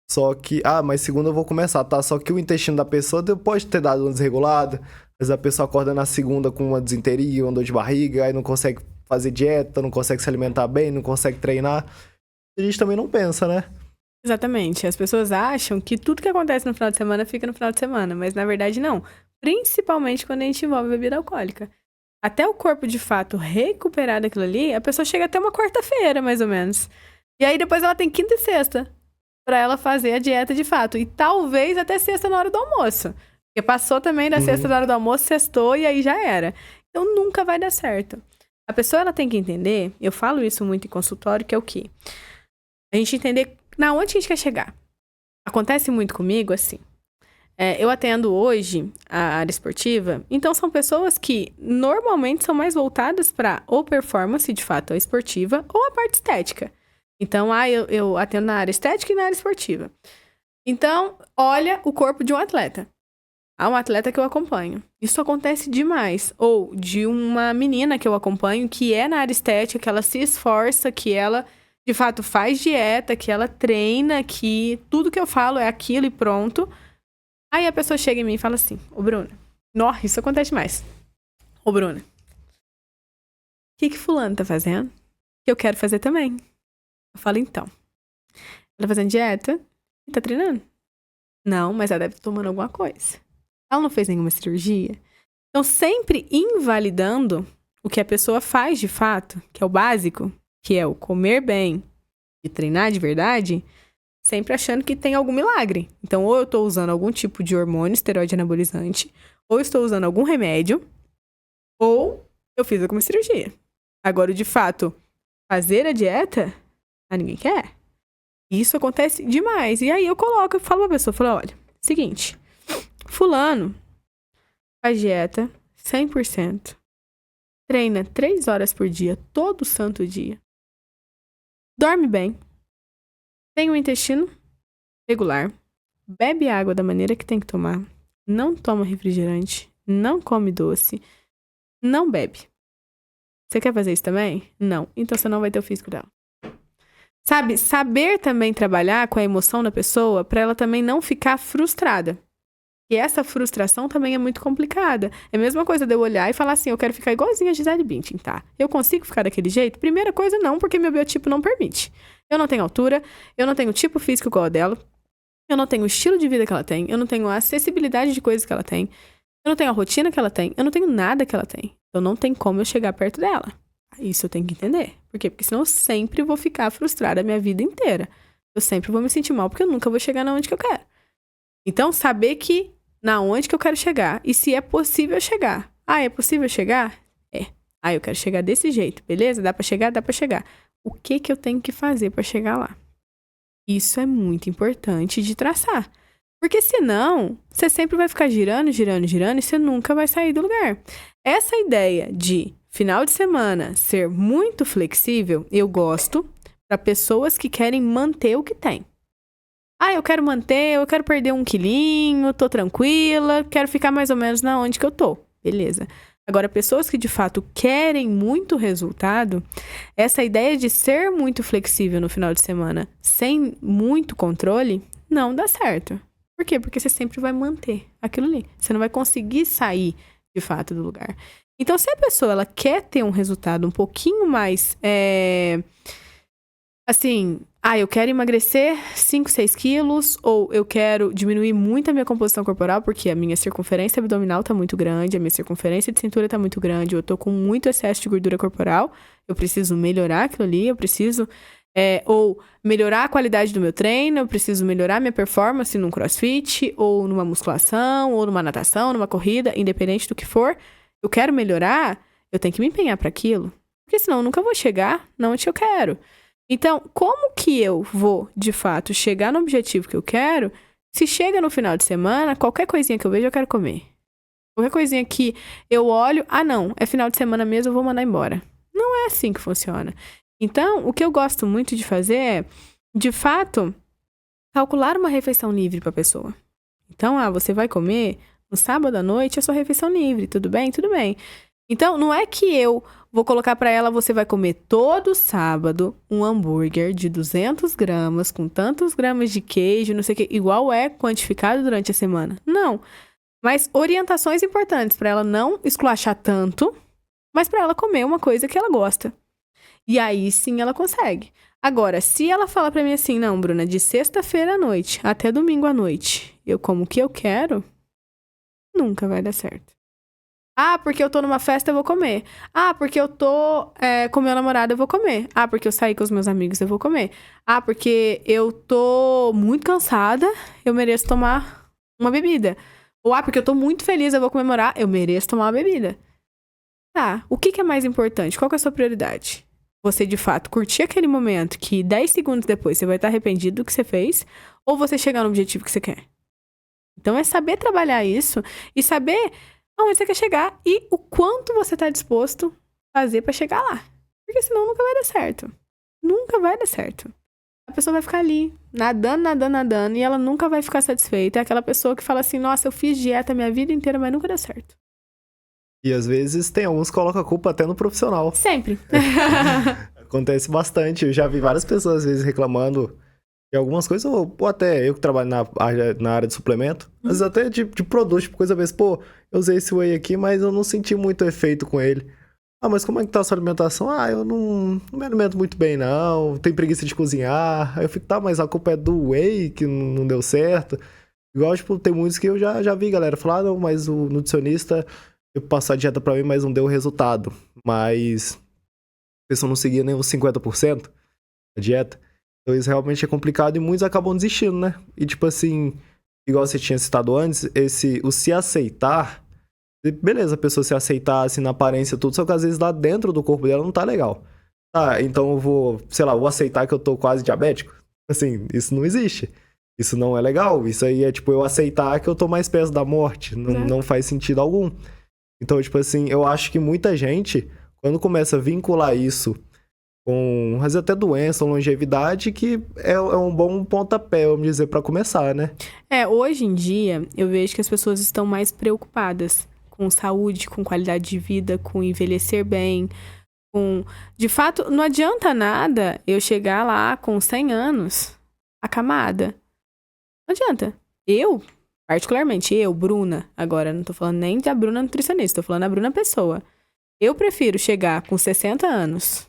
Só que, mas segunda eu vou começar, tá? Só que o intestino da pessoa pode ter dado uma desregulada. Às vezes a pessoa acorda na segunda com uma desinteria, uma dor de barriga, aí não consegue fazer dieta, não consegue se alimentar bem, não consegue treinar. A gente também não pensa, né? Exatamente. As pessoas acham que tudo que acontece no final de semana fica no final de semana, mas na verdade não. Principalmente quando a gente envolve bebida alcoólica. Até o corpo, de fato, recuperar daquilo ali, a pessoa chega até uma quarta-feira, mais ou menos. E aí depois ela tem quinta e sexta pra ela fazer a dieta de fato. E talvez até sexta na hora do almoço. Porque passou também da sexta na hora do almoço, sextou e aí já era. Então nunca vai dar certo. A pessoa ela tem que entender, eu falo isso muito em consultório, que é o quê? A gente entender na onde a gente quer chegar. Acontece muito comigo, assim. Eu atendo hoje a área esportiva, então são pessoas que normalmente são mais voltadas para ou performance, de fato, a esportiva, ou a parte estética. Então, eu atendo na área estética e na área esportiva. Então, olha o corpo de um atleta. Há um atleta que eu acompanho. Isso acontece demais. Ou de uma menina que eu acompanho, que é na área estética, que ela se esforça, que ela, de fato, faz dieta, que ela treina, que tudo que eu falo é aquilo e pronto. Aí a pessoa chega em mim e fala assim, ô Bruna, nossa, isso acontece mais. Ô Bruna, o que fulano tá fazendo? Que eu quero fazer também. Eu falo, então, ela tá fazendo dieta e tá treinando? Não, mas ela deve estar tomando alguma coisa. Ela não fez nenhuma cirurgia? Então, sempre invalidando o que a pessoa faz de fato, que é o básico, que é o comer bem e treinar de verdade, sempre achando que tem algum milagre. Então, ou eu tô usando algum tipo de hormônio, esteroide anabolizante, ou estou usando algum remédio, ou eu fiz alguma cirurgia. Agora, de fato, fazer a dieta, ninguém quer. Isso acontece demais. E aí eu falo pra pessoa, olha, seguinte, fulano faz dieta 100%, treina 3 horas por dia, todo santo dia, dorme bem, tem um intestino regular, bebe água da maneira que tem que tomar, não toma refrigerante, não come doce, não bebe. Você quer fazer isso também? Não. Então você não vai ter o físico dela. Sabe, saber também trabalhar com a emoção da pessoa pra ela também não ficar frustrada. E essa frustração também é muito complicada. É a mesma coisa de eu olhar e falar assim, eu quero ficar igualzinha a Gisele Bündchen, tá? Eu consigo ficar daquele jeito? Primeira coisa, não, porque meu biotipo não permite. Eu não tenho altura, eu não tenho o tipo físico igual a dela, eu não tenho o estilo de vida que ela tem, eu não tenho a acessibilidade de coisas que ela tem, eu não tenho a rotina que ela tem, eu não tenho nada que ela tem. Então não tem como eu chegar perto dela. Isso eu tenho que entender. Por quê? Porque senão eu sempre vou ficar frustrada a minha vida inteira. Eu sempre vou me sentir mal porque eu nunca vou chegar na onde que eu quero. Então, saber que na onde que eu quero chegar e se é possível chegar. É possível chegar? É. Eu quero chegar desse jeito, beleza? Dá pra chegar? Dá pra chegar. O que eu tenho que fazer pra chegar lá? Isso é muito importante de traçar. Porque senão, você sempre vai ficar girando, girando, girando e você nunca vai sair do lugar. Essa ideia de final de semana ser muito flexível, eu gosto para pessoas que querem manter o que tem. Eu quero manter, eu quero perder 1 quilinho, tô tranquila, quero ficar mais ou menos na onde que eu tô. Beleza. Agora, pessoas que de fato querem muito resultado, essa ideia de ser muito flexível no final de semana sem muito controle, não dá certo. Por quê? Porque você sempre vai manter aquilo ali. Você não vai conseguir sair de fato do lugar. Então, se a pessoa ela quer ter um resultado um pouquinho mais, eu quero emagrecer 5, 6 quilos, ou eu quero diminuir muito a minha composição corporal, porque a minha circunferência abdominal tá muito grande, a minha circunferência de cintura tá muito grande, eu tô com muito excesso de gordura corporal, eu preciso melhorar aquilo ali, eu preciso Ou melhorar a qualidade do meu treino, eu preciso melhorar minha performance num crossfit, ou numa musculação, ou numa natação, numa corrida, independente do que for, eu quero melhorar, eu tenho que me empenhar para aquilo. Porque senão eu nunca vou chegar onde eu quero. Então, como que eu vou, de fato, chegar no objetivo que eu quero, se chega no final de semana, qualquer coisinha que eu vejo, eu quero comer. Qualquer coisinha que eu olho, não, é final de semana mesmo, eu vou mandar embora. Não é assim que funciona. Então, o que eu gosto muito de fazer é, de fato, calcular uma refeição livre para a pessoa. Então, você vai comer no sábado à noite, é sua refeição livre, tudo bem? Tudo bem. Então, não é que eu vou colocar para ela, você vai comer todo sábado um hambúrguer de 200 gramas, com tantos gramas de queijo, não sei o que, igual é quantificado durante a semana. Não. Mas orientações importantes para ela não esculachar tanto, mas para ela comer uma coisa que ela gosta. E aí sim ela consegue. Agora, se ela falar pra mim assim, não, Bruna, de sexta-feira à noite até domingo à noite, eu como o que eu quero, nunca vai dar certo. Porque eu tô numa festa, eu vou comer. Porque eu tô com meu namorado, eu vou comer. Porque eu saí com os meus amigos, eu vou comer. Porque eu tô muito cansada, eu mereço tomar uma bebida. Ou porque eu tô muito feliz, eu vou comemorar, eu mereço tomar uma bebida. Tá, o que é mais importante? Qual que é a sua prioridade? Você, de fato, curtir aquele momento que 10 segundos depois você vai estar arrependido do que você fez, ou você chegar no objetivo que você quer? Então, é saber trabalhar isso e saber aonde você quer chegar e o quanto você está disposto a fazer para chegar lá. Porque senão nunca vai dar certo. Nunca vai dar certo. A pessoa vai ficar ali, nadando, e ela nunca vai ficar satisfeita. É aquela pessoa que fala assim, nossa, eu fiz dieta a minha vida inteira, mas nunca deu certo. E às vezes tem alguns que colocam a culpa até no profissional. Sempre. Acontece bastante. Eu já vi várias pessoas às vezes reclamando de algumas coisas, ou até eu que trabalho na área de suplemento, às vezes até de produto, tipo coisa vez, eu usei esse whey aqui, mas eu não senti muito efeito com ele. Mas como é que tá a sua alimentação? Eu não me alimento muito bem, não. Tenho preguiça de cozinhar. Aí eu fico, mas a culpa é do whey que não deu certo. Igual, tem muitos que eu já vi, galera, falar, não, mas o nutricionista, eu passar a dieta pra mim, mas não deu resultado. Mas a pessoa não seguia nem os 50% da dieta. Então isso realmente é complicado e muitos acabam desistindo, né? E igual você tinha citado antes, o se aceitar, beleza, a pessoa se aceitar assim na aparência tudo, só que às vezes lá dentro do corpo dela não tá legal. Então eu vou aceitar que eu tô quase diabético? Assim, isso não existe. Isso não é legal. Isso aí é eu aceitar que eu tô mais perto da morte. Não faz sentido algum. Então, eu acho que muita gente, quando começa a vincular isso com, às vezes até doença ou longevidade, que é um bom pontapé, vamos dizer, pra começar, né? Hoje em dia, eu vejo que as pessoas estão mais preocupadas com saúde, com qualidade de vida, com envelhecer bem, De fato, não adianta nada eu chegar lá com 100 anos, acamada. Não adianta. Particularmente eu, Bruna, agora não tô falando nem da Bruna nutricionista, tô falando da Bruna pessoa. Eu prefiro chegar com 60 anos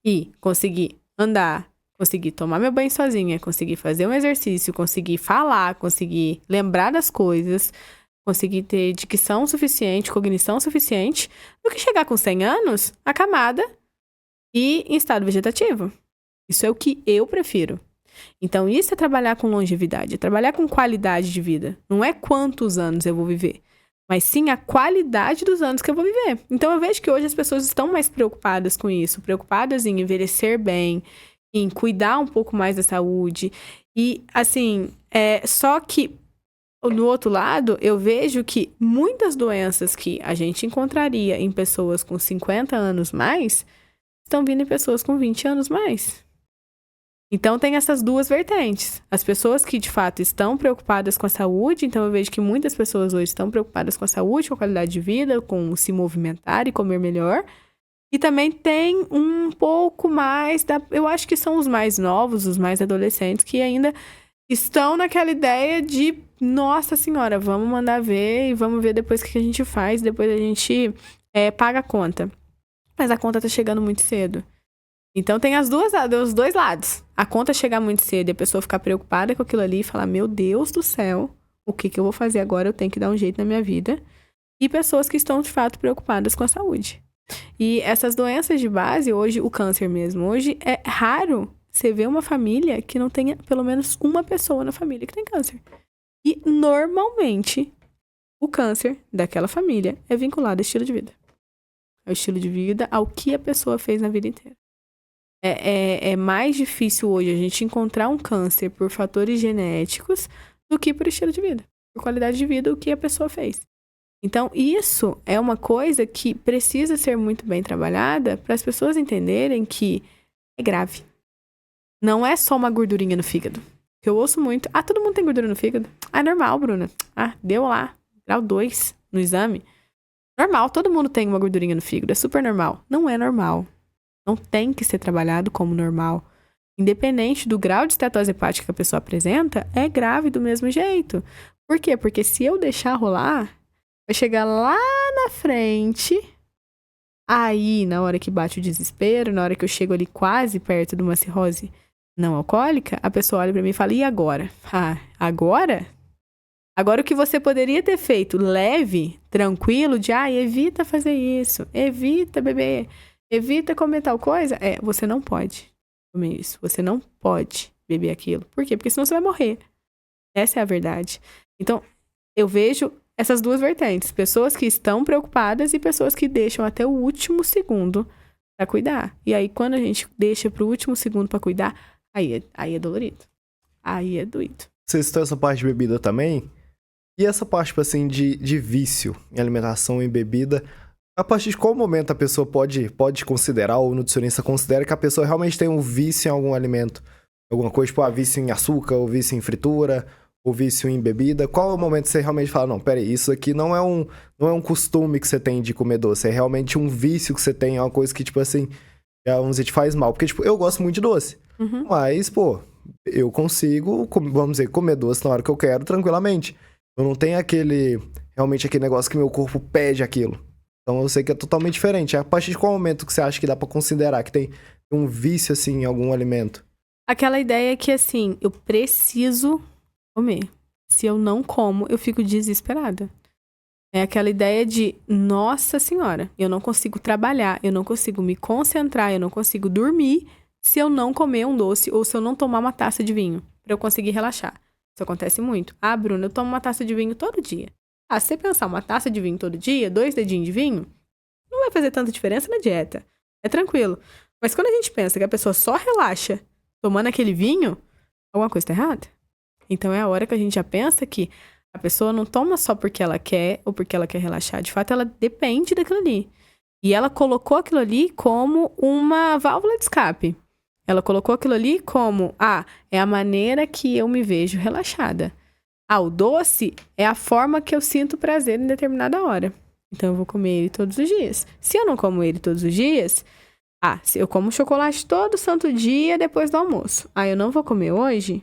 e conseguir andar, conseguir tomar meu banho sozinha, conseguir fazer um exercício, conseguir falar, conseguir lembrar das coisas, conseguir ter dicção suficiente, cognição suficiente, do que chegar com 100 anos, acamada e em estado vegetativo. Isso é o que eu prefiro. Então, isso é trabalhar com longevidade, é trabalhar com qualidade de vida. Não é quantos anos eu vou viver, mas sim a qualidade dos anos que eu vou viver. Então, eu vejo que hoje as pessoas estão mais preocupadas com isso, preocupadas em envelhecer bem, em cuidar um pouco mais da saúde. E, assim, só que, no outro lado, eu vejo que muitas doenças que a gente encontraria em pessoas com 50 anos mais, estão vindo em pessoas com 20 anos mais. Então, tem essas duas vertentes. As pessoas que, de fato, estão preocupadas com a saúde, então eu vejo que muitas pessoas hoje estão preocupadas com a saúde, com a qualidade de vida, com se movimentar e comer melhor. E também tem um pouco mais eu acho que são os mais novos, os mais adolescentes, que ainda estão naquela ideia de, nossa senhora, vamos mandar ver e vamos ver depois o que a gente faz, depois a gente paga a conta. Mas a conta tá chegando muito cedo. Então tem os dois lados. A conta chegar muito cedo e a pessoa ficar preocupada com aquilo ali e falar, meu Deus do céu, o que eu vou fazer agora? Eu tenho que dar um jeito na minha vida. E pessoas que estão, de fato, preocupadas com a saúde. E essas doenças de base, hoje, o câncer mesmo, hoje é raro você vê uma família que não tenha pelo menos uma pessoa na família que tem câncer. E, normalmente, o câncer daquela família é vinculado ao estilo de vida. Ao estilo de vida, ao que a pessoa fez na vida inteira. É mais difícil hoje a gente encontrar um câncer por fatores genéticos do que por estilo de vida. Por qualidade de vida, o que a pessoa fez. Então, isso é uma coisa que precisa ser muito bem trabalhada para as pessoas entenderem que é grave. Não é só uma gordurinha no fígado. Eu ouço muito, todo mundo tem gordura no fígado. É normal, Bruna. Deu lá, grau 2 no exame. Normal, todo mundo tem uma gordurinha no fígado. É super normal. Não é normal. Não tem que ser trabalhado como normal. Independente do grau de estetose hepática que a pessoa apresenta, é grave do mesmo jeito. Por quê? Porque se eu deixar rolar, vai chegar lá na frente, aí, na hora que bate o desespero, na hora que eu chego ali quase perto de uma cirrose não alcoólica, a pessoa olha pra mim e fala, e agora? Agora? Agora o que você poderia ter feito leve, tranquilo, de, evita fazer isso, evita beber, evita comer tal coisa, você não pode comer isso, você não pode beber aquilo. Por quê? Porque senão você vai morrer. Essa é a verdade. Então, eu vejo essas duas vertentes. Pessoas que estão preocupadas e pessoas que deixam até o último segundo pra cuidar. E aí, quando a gente deixa pro último segundo pra cuidar, aí é dolorido. Aí é doído. Você citou essa parte de bebida também? E essa parte, tipo assim, de vício em alimentação e bebida, a partir de qual momento a pessoa pode considerar, ou o nutricionista considera que a pessoa realmente tem um vício em algum alimento? Alguma coisa, tipo, vício em açúcar, ou vício em fritura, ou vício em bebida? Qual é o momento que você realmente fala, não, peraí, isso aqui não é um costume que você tem de comer doce, é realmente um vício que você tem, é uma coisa que, tipo assim, vamos dizer, te faz mal. Porque, tipo, eu gosto muito de doce, mas, pô, eu consigo, vamos dizer, comer doce na hora que eu quero, tranquilamente. Eu não tenho realmente aquele negócio que meu corpo pede aquilo. Então eu sei que é totalmente diferente. A partir de qual momento que você acha que dá pra considerar que tem um vício, assim, em algum alimento? Aquela ideia que, assim, eu preciso comer. Se eu não como, eu fico desesperada. É aquela ideia de, nossa senhora, eu não consigo trabalhar, eu não consigo me concentrar, eu não consigo dormir se eu não comer um doce ou se eu não tomar uma taça de vinho, pra eu conseguir relaxar. Isso acontece muito. Bruna, eu tomo uma taça de vinho todo dia. Se você pensar uma taça de vinho todo dia, 2 dedinhos de vinho, não vai fazer tanta diferença na dieta. É tranquilo. Mas quando a gente pensa que a pessoa só relaxa tomando aquele vinho, alguma coisa tá errada. Então é a hora que a gente já pensa que a pessoa não toma só porque ela quer ou porque ela quer relaxar. De fato, ela depende daquilo ali. E ela colocou aquilo ali como uma válvula de escape. Ela colocou aquilo ali como, é a maneira que eu me vejo relaxada. O doce é a forma que eu sinto prazer em determinada hora. Então eu vou comer ele todos os dias. Se eu não como ele todos os dias, se eu como chocolate todo santo dia depois do almoço. Eu não vou comer hoje.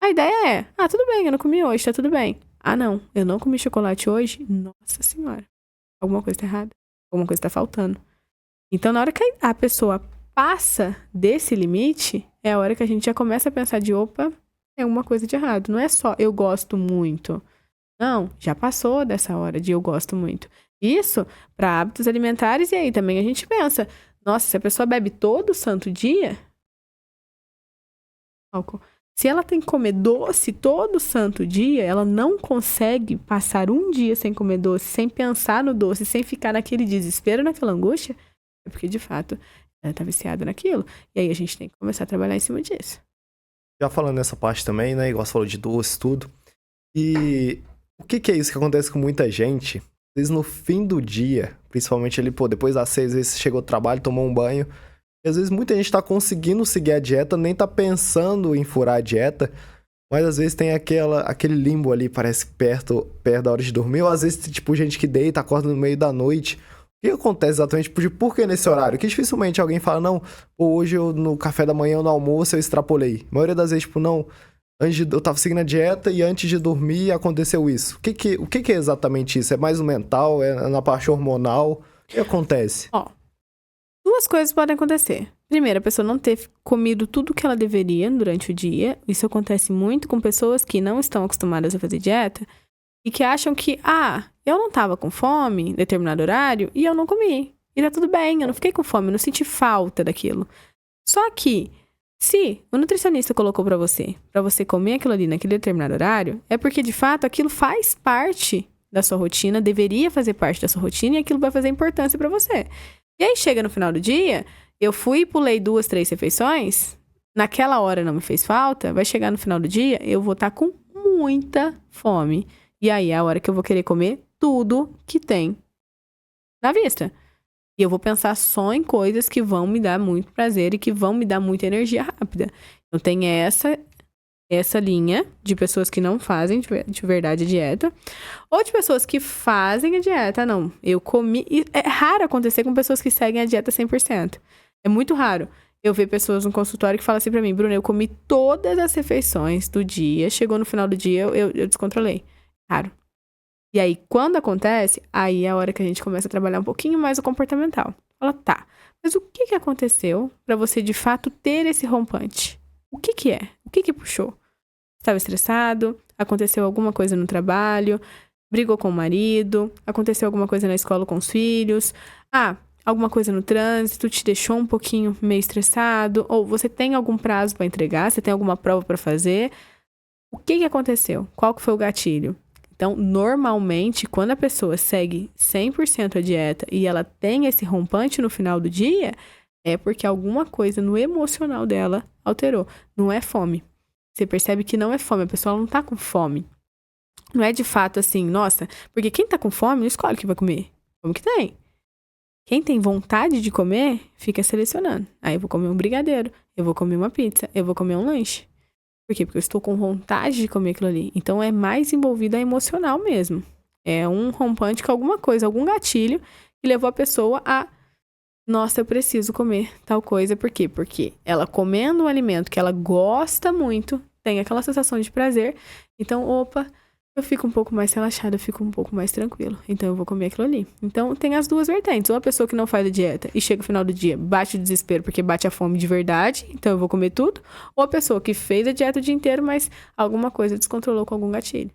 A ideia é, tudo bem, eu não comi hoje, tá tudo bem. Não, eu não comi chocolate hoje. Nossa senhora, alguma coisa tá errada. Alguma coisa tá faltando. Então na hora que a pessoa passa desse limite, é a hora que a gente já começa a pensar de, tem alguma coisa de errado. Não é só eu gosto muito. Não, já passou dessa hora de eu gosto muito. Isso para hábitos alimentares, e aí também a gente pensa, nossa, se a pessoa bebe todo santo dia, álcool. Se ela tem que comer doce todo santo dia, ela não consegue passar um dia sem comer doce, sem pensar no doce, sem ficar naquele desespero, naquela angústia, é porque de fato ela tá viciada naquilo. E aí a gente tem que começar a trabalhar em cima disso. Já falando nessa parte também, né? Igual você falou de doce, tudo. E o que é isso que acontece com muita gente? Às vezes no fim do dia, principalmente ali, depois das 6 vezes chegou do trabalho, tomou um banho. E às vezes muita gente tá conseguindo seguir a dieta, nem tá pensando em furar a dieta. Mas às vezes tem aquele limbo ali, parece perto da hora de dormir. Ou às vezes, tipo, gente que deita, acorda no meio da noite. O que acontece exatamente? Por que nesse horário? Que dificilmente alguém fala, não, hoje no café da manhã ou no almoço eu extrapolei. A maioria das vezes, tipo, não, eu tava seguindo a dieta e antes de dormir aconteceu isso. O que é exatamente isso? É mais no mental? É na parte hormonal? O que acontece? Duas coisas podem acontecer. Primeiro, a pessoa não ter comido tudo que ela deveria durante o dia. Isso acontece muito com pessoas que não estão acostumadas a fazer dieta e que acham que, eu não tava com fome em determinado horário e eu não comi. E tá tudo bem, eu não fiquei com fome, eu não senti falta daquilo. Só que Se o nutricionista colocou pra você comer aquilo ali naquele determinado horário, é porque, de fato, aquilo faz parte da sua rotina, deveria fazer parte da sua rotina e aquilo vai fazer importância pra você. E aí, chega no final do dia, eu fui e pulei 2, 3 refeições, naquela hora não me fez falta, vai chegar no final do dia, eu vou estar com muita fome. E aí é a hora que eu vou querer comer tudo que tem na vista. E eu vou pensar só em coisas que vão me dar muito prazer e que vão me dar muita energia rápida. Então tem essa linha de pessoas que não fazem de verdade a dieta. Ou de pessoas que fazem a dieta. Não, eu comi... E é raro acontecer com pessoas que seguem a dieta 100%. É muito raro. Eu ver pessoas no consultório que falam assim pra mim, Bruna, eu comi todas as refeições do dia. Chegou no final do dia, eu descontrolei. Raro. E aí, quando acontece, aí é a hora que a gente começa a trabalhar um pouquinho mais o comportamental. Fala, tá, mas o que aconteceu pra você, de fato, ter esse rompante? O que é? O que puxou? Estava estressado? Aconteceu alguma coisa no trabalho? Brigou com o marido? Aconteceu alguma coisa na escola com os filhos? Alguma coisa no trânsito te deixou um pouquinho meio estressado? Ou você tem algum prazo pra entregar? Você tem alguma prova pra fazer? O que aconteceu? Qual que foi o gatilho? Então, normalmente, quando a pessoa segue 100% a dieta e ela tem esse rompante no final do dia, é porque alguma coisa no emocional dela alterou. Não é fome. Você percebe que não é fome, a pessoa não tá com fome. Não é de fato assim, nossa, porque quem tá com fome não escolhe o que vai comer. Como que tem? Quem tem vontade de comer, fica selecionando. Aí eu vou comer um brigadeiro, eu vou comer uma pizza, eu vou comer um lanche. Por quê? Porque eu estou com vontade de comer aquilo ali. Então, é mais envolvido a emocional mesmo. É um rompante com alguma coisa, algum gatilho que levou a pessoa a... Nossa, eu preciso comer tal coisa. Por quê? Porque ela comendo um alimento que ela gosta muito, tem aquela sensação de prazer. Então, opa, eu fico um pouco mais relaxada, eu fico um pouco mais tranquilo. Então, eu vou comer aquilo ali. Então, tem as duas vertentes. Ou a pessoa que não faz a dieta e chega no final do dia, bate o desespero porque bate a fome de verdade, então eu vou comer tudo. Ou a pessoa que fez a dieta o dia inteiro, mas alguma coisa descontrolou com algum gatilho.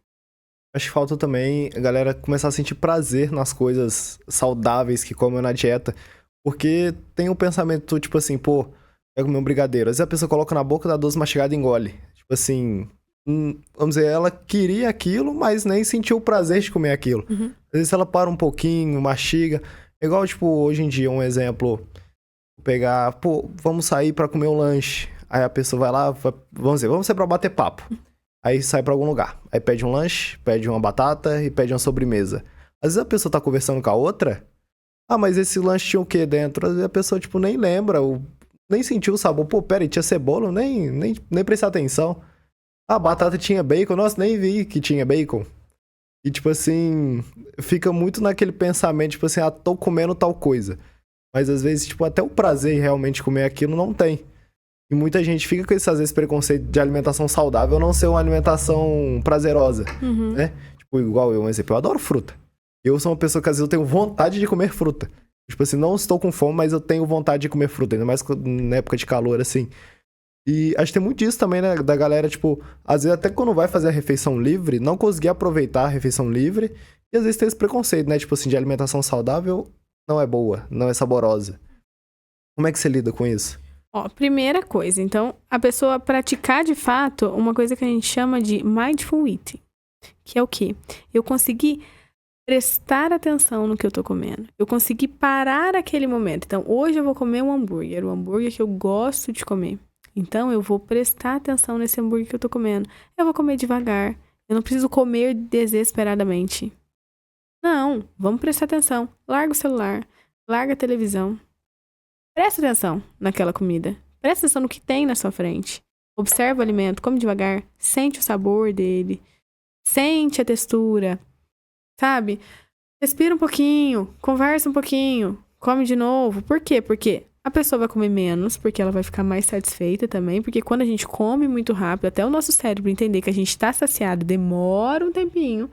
Acho que falta também a galera começar a sentir prazer nas coisas saudáveis que comem na dieta. Porque tem um pensamento, tipo assim, pô, pega comer um brigadeiro. Às vezes a pessoa coloca na boca, dá 12 mastigadas e engole. Tipo assim... vamos dizer, ela queria aquilo, mas nem sentiu o prazer de comer aquilo. Uhum. Às vezes ela para um pouquinho, mastiga. Igual, tipo, hoje em dia, um exemplo. Pegar, pô, vamos sair pra comer um lanche. Aí a pessoa vai lá, vamos sair pra bater papo. Aí sai pra algum lugar. Aí pede um lanche, pede uma batata e pede uma sobremesa. Às vezes a pessoa tá conversando com a outra. Mas esse lanche tinha o que dentro? Às vezes a pessoa, tipo, nem lembra, nem sentiu o sabor. Pô, pera aí, tinha cebola? Nem prestei atenção. A batata tinha bacon, nossa, nem vi que tinha bacon. E, tipo assim, fica muito naquele pensamento, tipo assim, tô comendo tal coisa. Mas, às vezes, tipo, até o prazer de realmente comer aquilo não tem. E muita gente fica com esse, às vezes, preconceito de alimentação saudável não ser uma alimentação prazerosa, né? Tipo, igual eu, um exemplo, eu adoro fruta. Eu sou uma pessoa que, às vezes, eu tenho vontade de comer fruta. Tipo assim, não estou com fome, mas eu tenho vontade de comer fruta, ainda mais na época de calor, assim. E acho que tem muito disso também, né? Da galera, tipo, às vezes até quando vai fazer a refeição livre, não conseguir aproveitar a refeição livre. E às vezes tem esse preconceito, né? Tipo assim, de alimentação saudável não é boa, não é saborosa. Como é que você lida com isso? Primeira coisa, então, a pessoa praticar de fato uma coisa que a gente chama de mindful eating. Que é o quê? Eu consegui prestar atenção no que eu tô comendo. Eu consegui parar aquele momento. Então, hoje eu vou comer um hambúrguer. O hambúrguer que eu gosto de comer. Então, eu vou prestar atenção nesse hambúrguer que eu tô comendo. Eu vou comer devagar. Eu não preciso comer desesperadamente. Não, vamos prestar atenção. Larga o celular. Larga a televisão. Presta atenção naquela comida. Presta atenção no que tem na sua frente. Observa o alimento, come devagar. Sente o sabor dele. Sente a textura. Sabe? Respira um pouquinho. Conversa um pouquinho. Come de novo. Por quê? Porque a pessoa vai comer menos, porque ela vai ficar mais satisfeita também. Porque quando a gente come muito rápido, até o nosso cérebro entender que a gente tá saciado, demora um tempinho.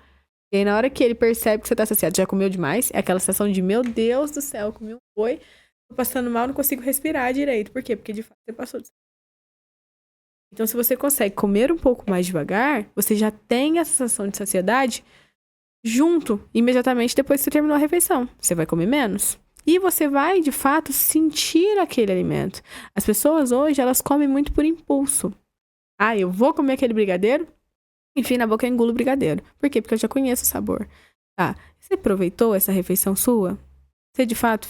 E aí, na hora que ele percebe que você tá saciado, já comeu demais, é aquela sensação de, meu Deus do céu, comi um boi, tô passando mal, não consigo respirar direito. Por quê? Porque, de fato, você passou. Então, se você consegue comer um pouco mais devagar, você já tem a sensação de saciedade junto, imediatamente depois que você terminou a refeição. Você vai comer menos. E você vai, de fato, sentir aquele alimento. As pessoas hoje, elas comem muito por impulso. Ah, eu vou comer aquele brigadeiro, enfim, na boca eu engulo o brigadeiro. Por quê? Porque eu já conheço o sabor. Tá, você aproveitou essa refeição sua? Você, de fato,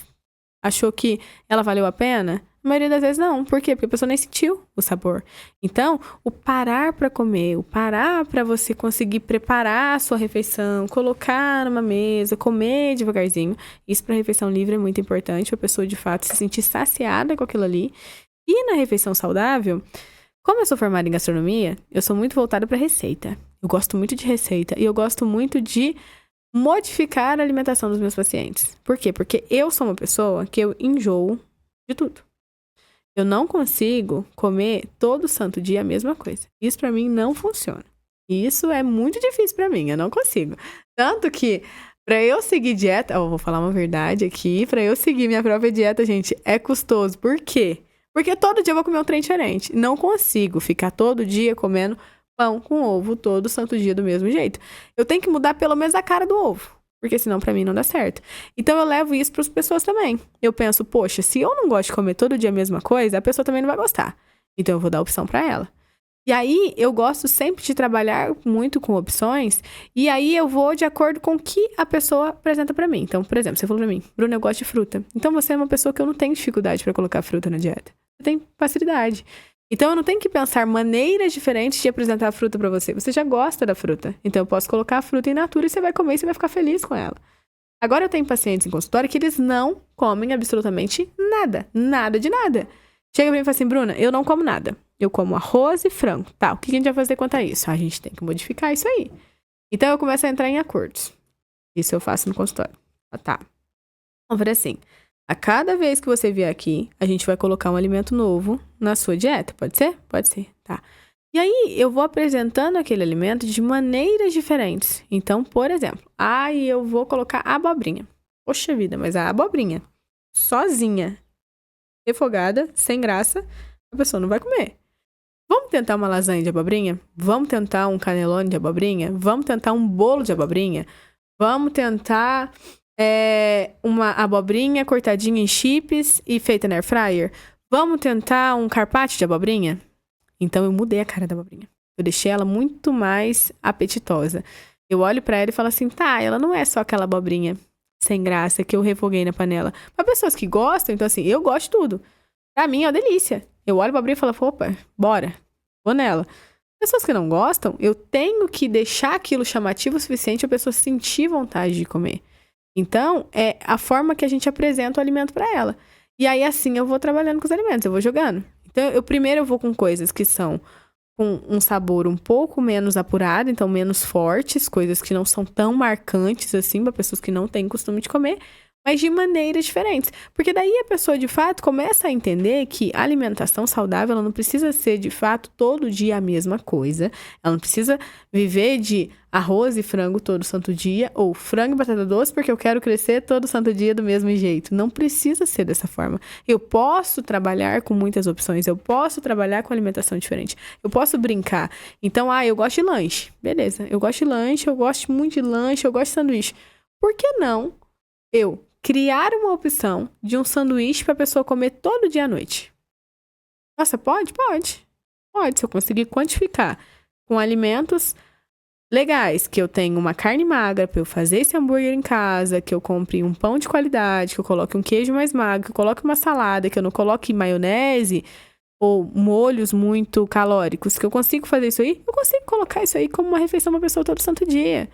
achou que ela valeu a pena? A maioria das vezes não. Por quê? Porque a pessoa nem sentiu o sabor. Então, o parar para comer, o parar para você conseguir preparar a sua refeição, colocar numa mesa, comer devagarzinho, isso para refeição livre é muito importante, a pessoa, de fato, se sentir saciada com aquilo ali. E na refeição saudável, como eu sou formada em gastronomia, eu sou muito voltada para receita. Eu gosto muito de receita e eu gosto muito de modificar a alimentação dos meus pacientes. Por quê? Porque eu sou uma pessoa que eu enjoo de tudo. Eu não consigo comer todo santo dia a mesma coisa. Isso pra mim não funciona. E isso é muito difícil pra mim, eu não consigo. Tanto que pra eu seguir dieta, eu vou falar uma verdade aqui, pra eu seguir minha própria dieta, gente, é custoso. Por quê? Porque todo dia eu vou comer um trem diferente. Não consigo ficar todo dia comendo pão com ovo todo santo dia do mesmo jeito. Eu tenho que mudar pelo menos a cara do ovo, porque senão pra mim não dá certo. Então eu levo isso pras pessoas também. Eu penso, poxa, se eu não gosto de comer todo dia a mesma coisa, a pessoa também não vai gostar. Então eu vou dar opção pra ela. E aí eu gosto sempre de trabalhar muito com opções, e aí eu vou de acordo com o que a pessoa apresenta pra mim. Então, por exemplo, você falou pra mim, Bruna, eu gosto de fruta. Então você é uma pessoa que eu não tenho dificuldade pra colocar fruta na dieta. Eu tenho facilidade. Então eu não tenho que pensar maneiras diferentes de apresentar a fruta pra você. Você já gosta da fruta. Então eu posso colocar a fruta in natura e você vai comer e você vai ficar feliz com ela. Agora eu tenho pacientes em consultório que eles não comem absolutamente nada. Nada de nada. Chega pra mim e fala assim, Bruna, eu não como nada. Eu como arroz e frango. Tá, o que a gente vai fazer quanto a isso? A gente tem que modificar isso aí. Então eu começo a entrar em acordos. Isso eu faço no consultório. Tá. Vamos fazer assim. A cada vez que você vier aqui, a gente vai colocar um alimento novo na sua dieta. Pode ser? Pode ser. Tá. E aí, eu vou apresentando aquele alimento de maneiras diferentes. Então, por exemplo, eu vou colocar abobrinha. Poxa vida, mas a abobrinha, sozinha, refogada, sem graça, a pessoa não vai comer. Vamos tentar uma lasanha de abobrinha? Vamos tentar um canelone de abobrinha? Vamos tentar um bolo de abobrinha? Vamos tentar uma abobrinha cortadinha em chips e feita na air fryer? Vamos tentar um carpaccio de abobrinha? Então eu mudei a cara da abobrinha. Eu deixei ela muito mais apetitosa. Eu olho pra ela e falo assim, tá, ela não é só aquela abobrinha sem graça que eu refoguei na panela. Para pessoas que gostam, então assim, eu gosto de tudo. Pra mim é uma delícia. Eu olho pra abobrinha e falo, opa, bora, vou nela. Pessoas que não gostam, eu tenho que deixar aquilo chamativo o suficiente a pessoa sentir vontade de comer. Então, é a forma que a gente apresenta o alimento pra ela. E aí, assim, eu vou trabalhando com os alimentos, eu vou jogando. Então, primeiro eu vou com coisas que são com um sabor um pouco menos apurado, então menos fortes, coisas que não são tão marcantes assim para pessoas que não têm costume de comer, mas de maneiras diferentes. Porque daí a pessoa, de fato, começa a entender que a alimentação saudável, ela não precisa ser, de fato, todo dia a mesma coisa. Ela não precisa viver de arroz e frango todo santo dia, ou frango e batata doce porque eu quero crescer todo santo dia do mesmo jeito. Não precisa ser dessa forma. Eu posso trabalhar com muitas opções, eu posso trabalhar com alimentação diferente, eu posso brincar. Então, eu gosto de lanche. Beleza, eu gosto de lanche, eu gosto muito de lanche, eu gosto de sanduíche. Por que não eu criar uma opção de um sanduíche para a pessoa comer todo dia à noite? Nossa, pode? Pode. Pode, se eu conseguir quantificar com alimentos legais, que eu tenho uma carne magra para eu fazer esse hambúrguer em casa, que eu compre um pão de qualidade, que eu coloque um queijo mais magro, que eu coloque uma salada, que eu não coloque maionese ou molhos muito calóricos, que eu consigo fazer isso aí, eu consigo colocar isso aí como uma refeição para uma pessoa todo santo dia.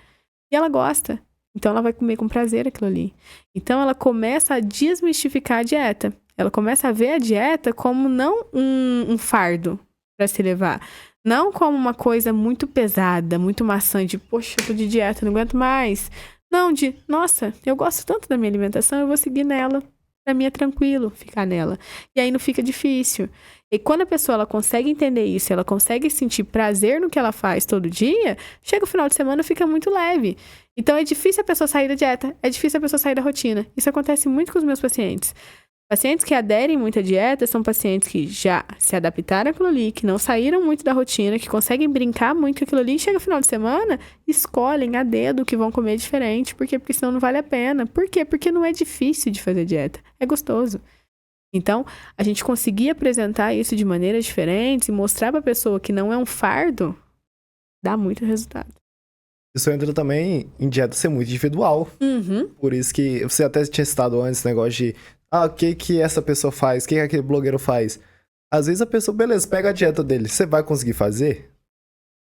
E ela gosta. Então, ela vai comer com prazer aquilo ali. Então, ela começa a desmistificar a dieta. Ela começa a ver a dieta como não um fardo para se levar. Não como uma coisa muito pesada, muito maçante. Poxa, eu tô de dieta, não aguento mais. Não, nossa, eu gosto tanto da minha alimentação, eu vou seguir nela. Pra mim é tranquilo ficar nela. E aí não fica difícil. E quando a pessoa ela consegue entender isso, ela consegue sentir prazer no que ela faz todo dia, chega o final de semana, fica muito leve. Então é difícil a pessoa sair da dieta, é difícil a pessoa sair da rotina. Isso acontece muito com os meus pacientes. Pacientes que aderem muito à dieta são pacientes que já se adaptaram àquilo ali, que não saíram muito da rotina, que conseguem brincar muito com aquilo ali, e chega no final de semana, escolhem a dedo o que vão comer diferente. Por quê? Porque senão não vale a pena. Por quê? Porque não é difícil de fazer dieta. É gostoso. Então, a gente conseguir apresentar isso de maneiras diferentes e mostrar pra pessoa que não é um fardo, dá muito resultado. Isso entra também em dieta ser muito individual. Por isso que você até tinha citado antes o negócio de o que essa pessoa faz, o que aquele blogueiro faz. Às vezes a pessoa, beleza, pega a dieta dele, você vai conseguir fazer?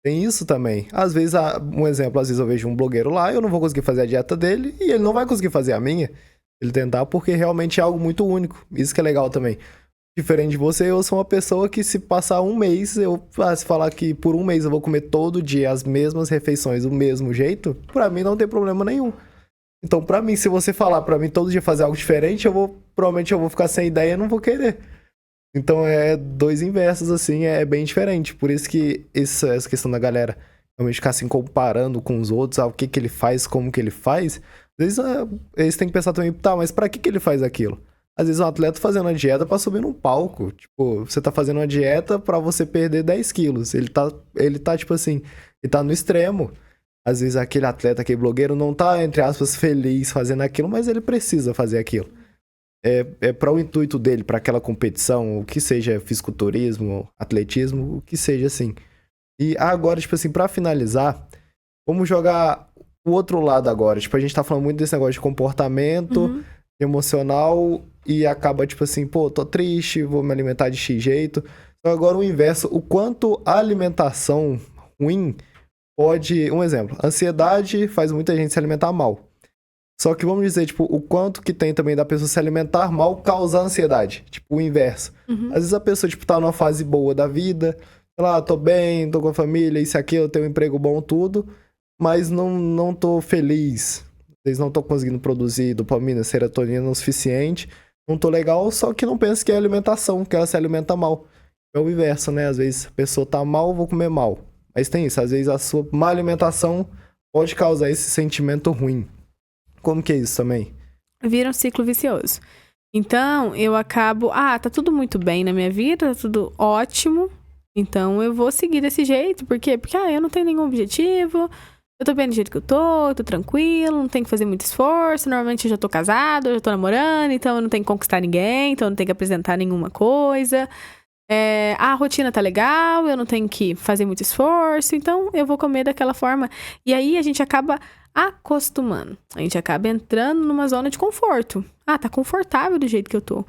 Tem isso também. Às vezes, um exemplo, às vezes eu vejo um blogueiro lá, eu não vou conseguir fazer a dieta dele e ele não vai conseguir fazer a minha. Ele tentar, porque realmente é algo muito único. Isso que é legal também. Diferente de você, eu sou uma pessoa que se passar um mês, se falar que por um mês eu vou comer todo dia as mesmas refeições do mesmo jeito, pra mim não tem problema nenhum. Então, pra mim, se você falar pra mim todo dia fazer algo diferente, provavelmente eu vou ficar sem ideia e não vou querer. Então, é dois inversos, assim, é bem diferente. Por isso que essa questão da galera realmente ficar assim comparando com os outros, o que ele faz, como que ele faz, às vezes eles têm que pensar também, tá, mas pra que ele faz aquilo? Às vezes um atleta fazendo uma dieta pra subir num palco. Tipo, você tá fazendo uma dieta pra você perder 10 quilos. Ele tá tipo assim, ele tá no extremo. Às vezes aquele atleta, aquele blogueiro não tá, entre aspas, feliz fazendo aquilo, mas ele precisa fazer aquilo. É para o intuito dele, para aquela competição, o que seja fisiculturismo, atletismo, o que seja assim. E agora, tipo assim, pra finalizar, vamos jogar o outro lado agora. Tipo, a gente tá falando muito desse negócio de comportamento emocional e acaba, tipo assim, pô, tô triste, vou me alimentar de X jeito. Então agora o inverso, o quanto a alimentação ruim pode... Um exemplo, ansiedade faz muita gente se alimentar mal. Só que vamos dizer, tipo, o quanto que tem também da pessoa se alimentar mal causar ansiedade. Tipo, o inverso. Às vezes a pessoa, tipo, tá numa fase boa da vida, sei lá, tô bem, tô com a família, isso e aquilo, tenho um emprego bom, tudo, mas não tô feliz. Às vezes não tô conseguindo produzir dopamina, serotonina o suficiente, não tô legal, só que não penso que é alimentação, que ela se alimenta mal. É o inverso, né? Às vezes a pessoa tá mal, vou comer mal. Mas tem isso, às vezes a sua má alimentação pode causar esse sentimento ruim. Como que é isso também? Vira um ciclo vicioso. Então, eu acabo... tá tudo muito bem na minha vida, tá tudo ótimo. Então, eu vou seguir desse jeito. Por quê? Porque, eu não tenho nenhum objetivo. Eu tô bem do jeito que eu tô tranquilo, não tenho que fazer muito esforço. Normalmente eu já tô casado, eu já tô namorando, então eu não tenho que conquistar ninguém, então eu não tenho que apresentar nenhuma coisa. A rotina tá legal, eu não tenho que fazer muito esforço, então eu vou comer daquela forma. E aí a gente acaba acostumando. A gente acaba entrando numa zona de conforto. Tá confortável do jeito que eu tô.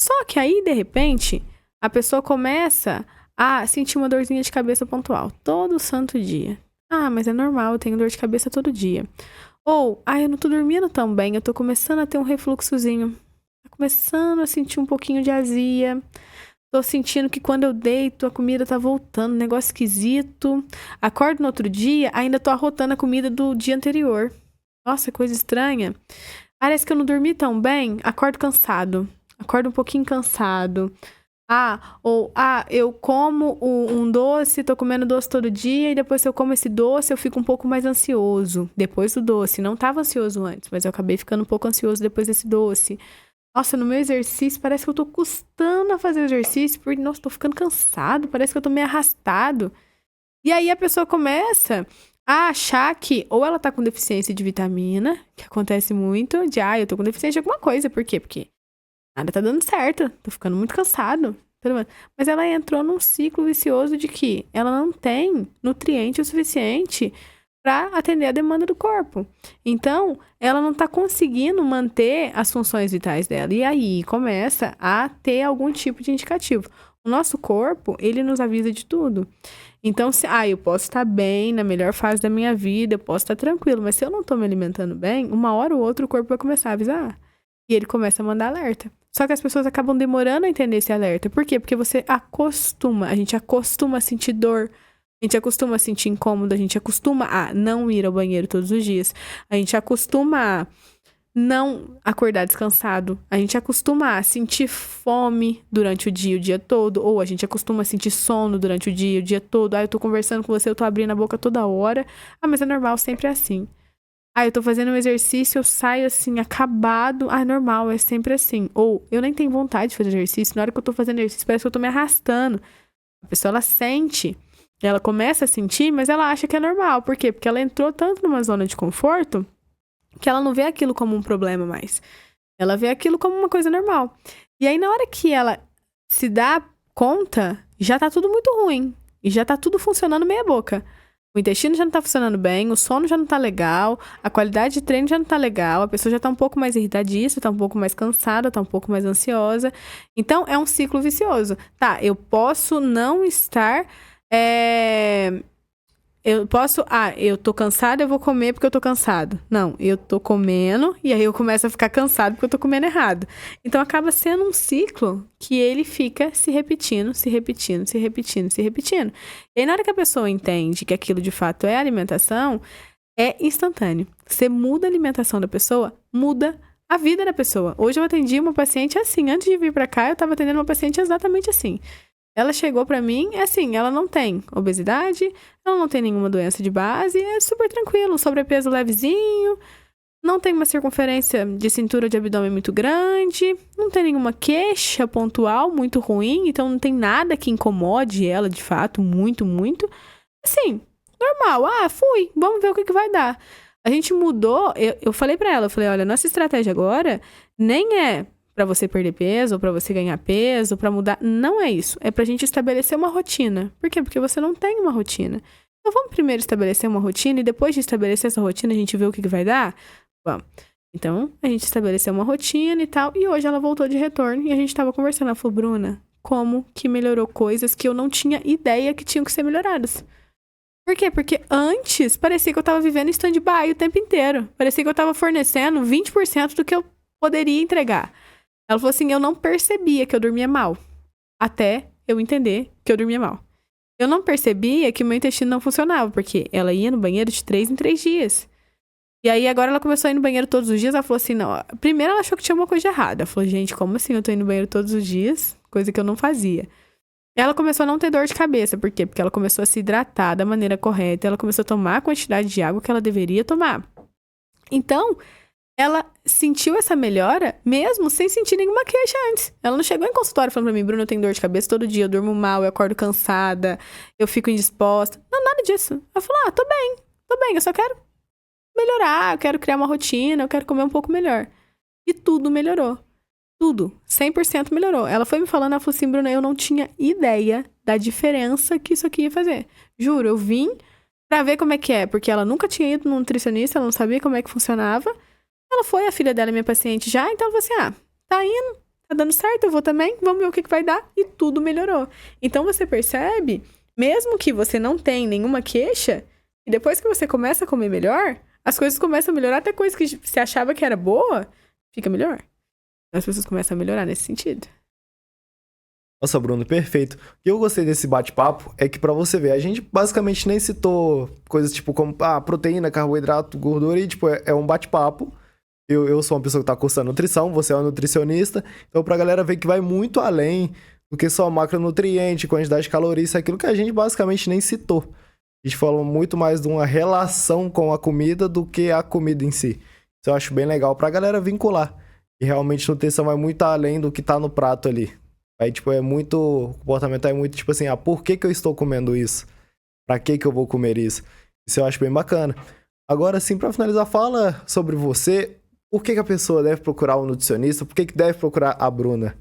Só que aí, de repente, a pessoa começa a sentir uma dorzinha de cabeça pontual todo santo dia. Mas é normal, eu tenho dor de cabeça todo dia. Ou, eu não tô dormindo tão bem, eu tô começando a ter um refluxozinho. Tô começando a sentir um pouquinho de azia. Tô sentindo que quando eu deito, a comida tá voltando, um negócio esquisito. Acordo no outro dia, ainda tô arrotando a comida do dia anterior. Nossa, coisa estranha. Parece que eu não dormi tão bem, acordo cansado. Acordo um pouquinho cansado. Eu como um doce, tô comendo doce todo dia, e depois que eu como esse doce, eu fico um pouco mais ansioso. Depois do doce, não tava ansioso antes, mas eu acabei ficando um pouco ansioso depois desse doce. Nossa, no meu exercício, parece que eu tô custando a fazer exercício, porque, nossa, tô ficando cansado, parece que eu tô meio arrastado. E aí a pessoa começa a achar que ou ela tá com deficiência de vitamina, que acontece muito, eu tô com deficiência de alguma coisa. Por quê? Porque nada tá dando certo, tô ficando muito cansado. Mas ela entrou num ciclo vicioso de que ela não tem nutriente o suficiente para atender a demanda do corpo. Então, ela não tá conseguindo manter as funções vitais dela. E aí começa a ter algum tipo de indicativo. O nosso corpo, ele nos avisa de tudo. Então, eu posso estar bem, na melhor fase da minha vida, eu posso estar tranquilo, mas se eu não tô me alimentando bem, uma hora ou outra o corpo vai começar a avisar. E ele começa a mandar alerta. Só que as pessoas acabam demorando a entender esse alerta. Por quê? Porque você acostuma, a gente acostuma a sentir dor, a gente acostuma a sentir incômodo, a gente acostuma a não ir ao banheiro todos os dias, a gente acostuma a não acordar descansado, a gente acostuma a sentir fome durante o dia todo, ou a gente acostuma a sentir sono durante o dia todo. Eu tô conversando com você, eu tô abrindo a boca toda hora. Mas é normal, sempre é assim. Eu tô fazendo um exercício, eu saio assim, acabado. Normal, é sempre assim. Ou, eu nem tenho vontade de fazer exercício. Na hora que eu tô fazendo exercício, parece que eu tô me arrastando. A pessoa, ela sente, ela começa a sentir, mas ela acha que é normal. Por quê? Porque ela entrou tanto numa zona de conforto que ela não vê aquilo como um problema mais. Ela vê aquilo como uma coisa normal. E aí, na hora que ela se dá conta, já tá tudo muito ruim. E já tá tudo funcionando meia boca. O intestino já não tá funcionando bem, o sono já não tá legal, a qualidade de treino já não tá legal, a pessoa já tá um pouco mais irritadiça, tá um pouco mais cansada, tá um pouco mais ansiosa. Então, é um ciclo vicioso. Tá, eu posso não estar... eu tô cansada, eu vou comer porque eu tô cansado. Não, eu tô comendo e aí eu começo a ficar cansado porque eu tô comendo errado. Então acaba sendo um ciclo que ele fica se repetindo, se repetindo, se repetindo, se repetindo. E aí na hora que a pessoa entende que aquilo de fato é alimentação, é instantâneo. Você muda a alimentação da pessoa, muda a vida da pessoa. Hoje eu atendi uma paciente assim, antes de vir pra cá eu tava atendendo uma paciente exatamente assim. Ela chegou pra mim, assim, ela não tem obesidade, ela não tem nenhuma doença de base, é super tranquilo, um sobrepeso levezinho, não tem uma circunferência de cintura de abdômen muito grande, não tem nenhuma queixa pontual muito ruim, então não tem nada que incomode ela, de fato, muito, muito. Assim, normal, fui, vamos ver o que vai dar. A gente mudou, eu falei pra ela, eu falei, olha, nossa estratégia agora nem é pra você perder peso, ou pra você ganhar peso, pra mudar. Não é isso. É pra gente estabelecer uma rotina. Por quê? Porque você não tem uma rotina. Então, vamos primeiro estabelecer uma rotina e depois de estabelecer essa rotina, a gente vê o que vai dar? Vamos. Então, a gente estabeleceu uma rotina e tal, e hoje ela voltou de retorno e a gente tava conversando. Ela falou, Bruna, como que melhorou coisas que eu não tinha ideia que tinham que ser melhoradas? Por quê? Porque antes, parecia que eu tava vivendo em stand-by o tempo inteiro. Parecia que eu tava fornecendo 20% do que eu poderia entregar. Ela falou assim, eu não percebia que eu dormia mal. Até eu entender que eu dormia mal. Eu não percebia que o meu intestino não funcionava, porque ela ia no banheiro de 3 em 3 dias. E aí agora ela começou a ir no banheiro todos os dias, ela falou assim, não, primeiro ela achou que tinha uma coisa errada. Ela falou, gente, como assim eu tô indo no banheiro todos os dias? Coisa que eu não fazia. Ela começou a não ter dor de cabeça, por quê? Porque ela começou a se hidratar da maneira correta, ela começou a tomar a quantidade de água que ela deveria tomar. Então, ela sentiu essa melhora mesmo sem sentir nenhuma queixa antes. Ela não chegou em consultório falando pra mim, Bruna, eu tenho dor de cabeça todo dia, eu durmo mal, eu acordo cansada, eu fico indisposta. Não, nada disso. Ela falou, tô bem, eu só quero melhorar, eu quero criar uma rotina, eu quero comer um pouco melhor. E tudo melhorou. Tudo. 100% melhorou. Ela foi me falando, ela falou assim, Bruna, eu não tinha ideia da diferença que isso aqui ia fazer. Juro, eu vim pra ver como é que é, porque ela nunca tinha ido num nutricionista, ela não sabia como é que funcionava. Ela foi, a filha dela é minha paciente já, então ela falou assim, tá indo, tá dando certo, eu vou também, vamos ver o que vai dar. E tudo melhorou. Então você percebe, mesmo que você não tenha nenhuma queixa, e depois que você começa a comer melhor, as coisas começam a melhorar, até coisa que você achava que era boa, fica melhor. As pessoas começam a melhorar nesse sentido. Nossa, Bruno, perfeito. O que eu gostei desse bate-papo é que, pra você ver, a gente basicamente nem citou coisas tipo como proteína, carboidrato, gordura, e tipo, é um bate-papo. Eu sou uma pessoa que tá cursando nutrição, você é um nutricionista, então pra galera ver que vai muito além do que só macronutriente, quantidade de calorias, isso é aquilo que a gente basicamente nem citou. A gente falou muito mais de uma relação com a comida do que a comida em si. Isso eu acho bem legal pra galera vincular. E realmente nutrição vai muito além do que tá no prato ali. Aí, tipo, o comportamento é muito, tipo assim, por que que eu estou comendo isso? Pra que que eu vou comer isso? Isso eu acho bem bacana. Agora, sim, pra finalizar, fala sobre você. Por que que a pessoa deve procurar um nutricionista? Por que que deve procurar a Bruna?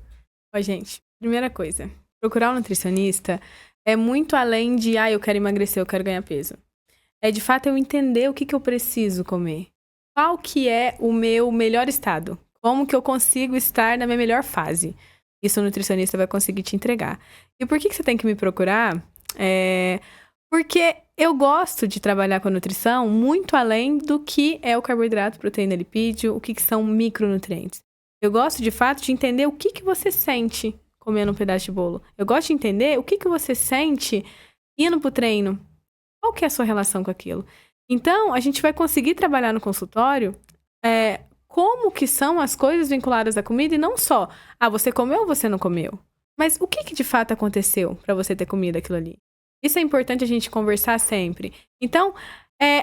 Ó, gente, primeira coisa. Procurar um nutricionista é muito além de, eu quero emagrecer, eu quero ganhar peso. É, de fato, eu entender o que que eu preciso comer. Qual que é o meu melhor estado? Como que eu consigo estar na minha melhor fase? Isso o nutricionista vai conseguir te entregar. E por que que você tem que me procurar? Porque eu gosto de trabalhar com a nutrição muito além do que é o carboidrato, proteína, lipídio, o que são micronutrientes. Eu gosto, de fato, de entender o que que você sente comendo um pedaço de bolo. Eu gosto de entender o que que você sente indo pro treino. Qual que é a sua relação com aquilo? Então, a gente vai conseguir trabalhar no consultório como que são as coisas vinculadas à comida e não só, você comeu ou você não comeu? Mas o que que de fato aconteceu para você ter comido aquilo ali? Isso é importante a gente conversar sempre. Então,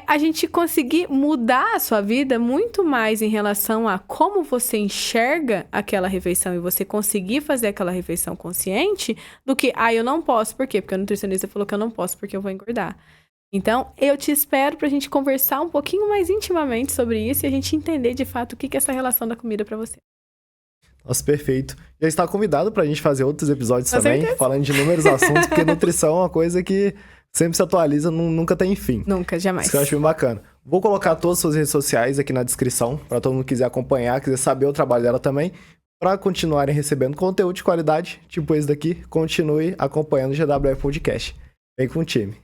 a gente conseguir mudar a sua vida muito mais em relação a como você enxerga aquela refeição e você conseguir fazer aquela refeição consciente do que, eu não posso. Por quê? Porque o nutricionista falou que eu não posso porque eu vou engordar. Então, eu te espero pra gente conversar um pouquinho mais intimamente sobre isso e a gente entender de fato o que é essa relação da comida pra você. Nossa, perfeito. Já está convidado pra gente fazer outros episódios Com também, certeza. falando de inúmeros assuntos, porque nutrição é uma coisa que sempre se atualiza, nunca tem fim. Nunca, jamais. Isso que eu acho bem bacana. Vou colocar todas as suas redes sociais aqui na descrição, pra todo mundo que quiser acompanhar, quiser saber o trabalho dela também, pra continuarem recebendo conteúdo de qualidade, tipo esse daqui, continue acompanhando o GWF Podcast. Vem com o time.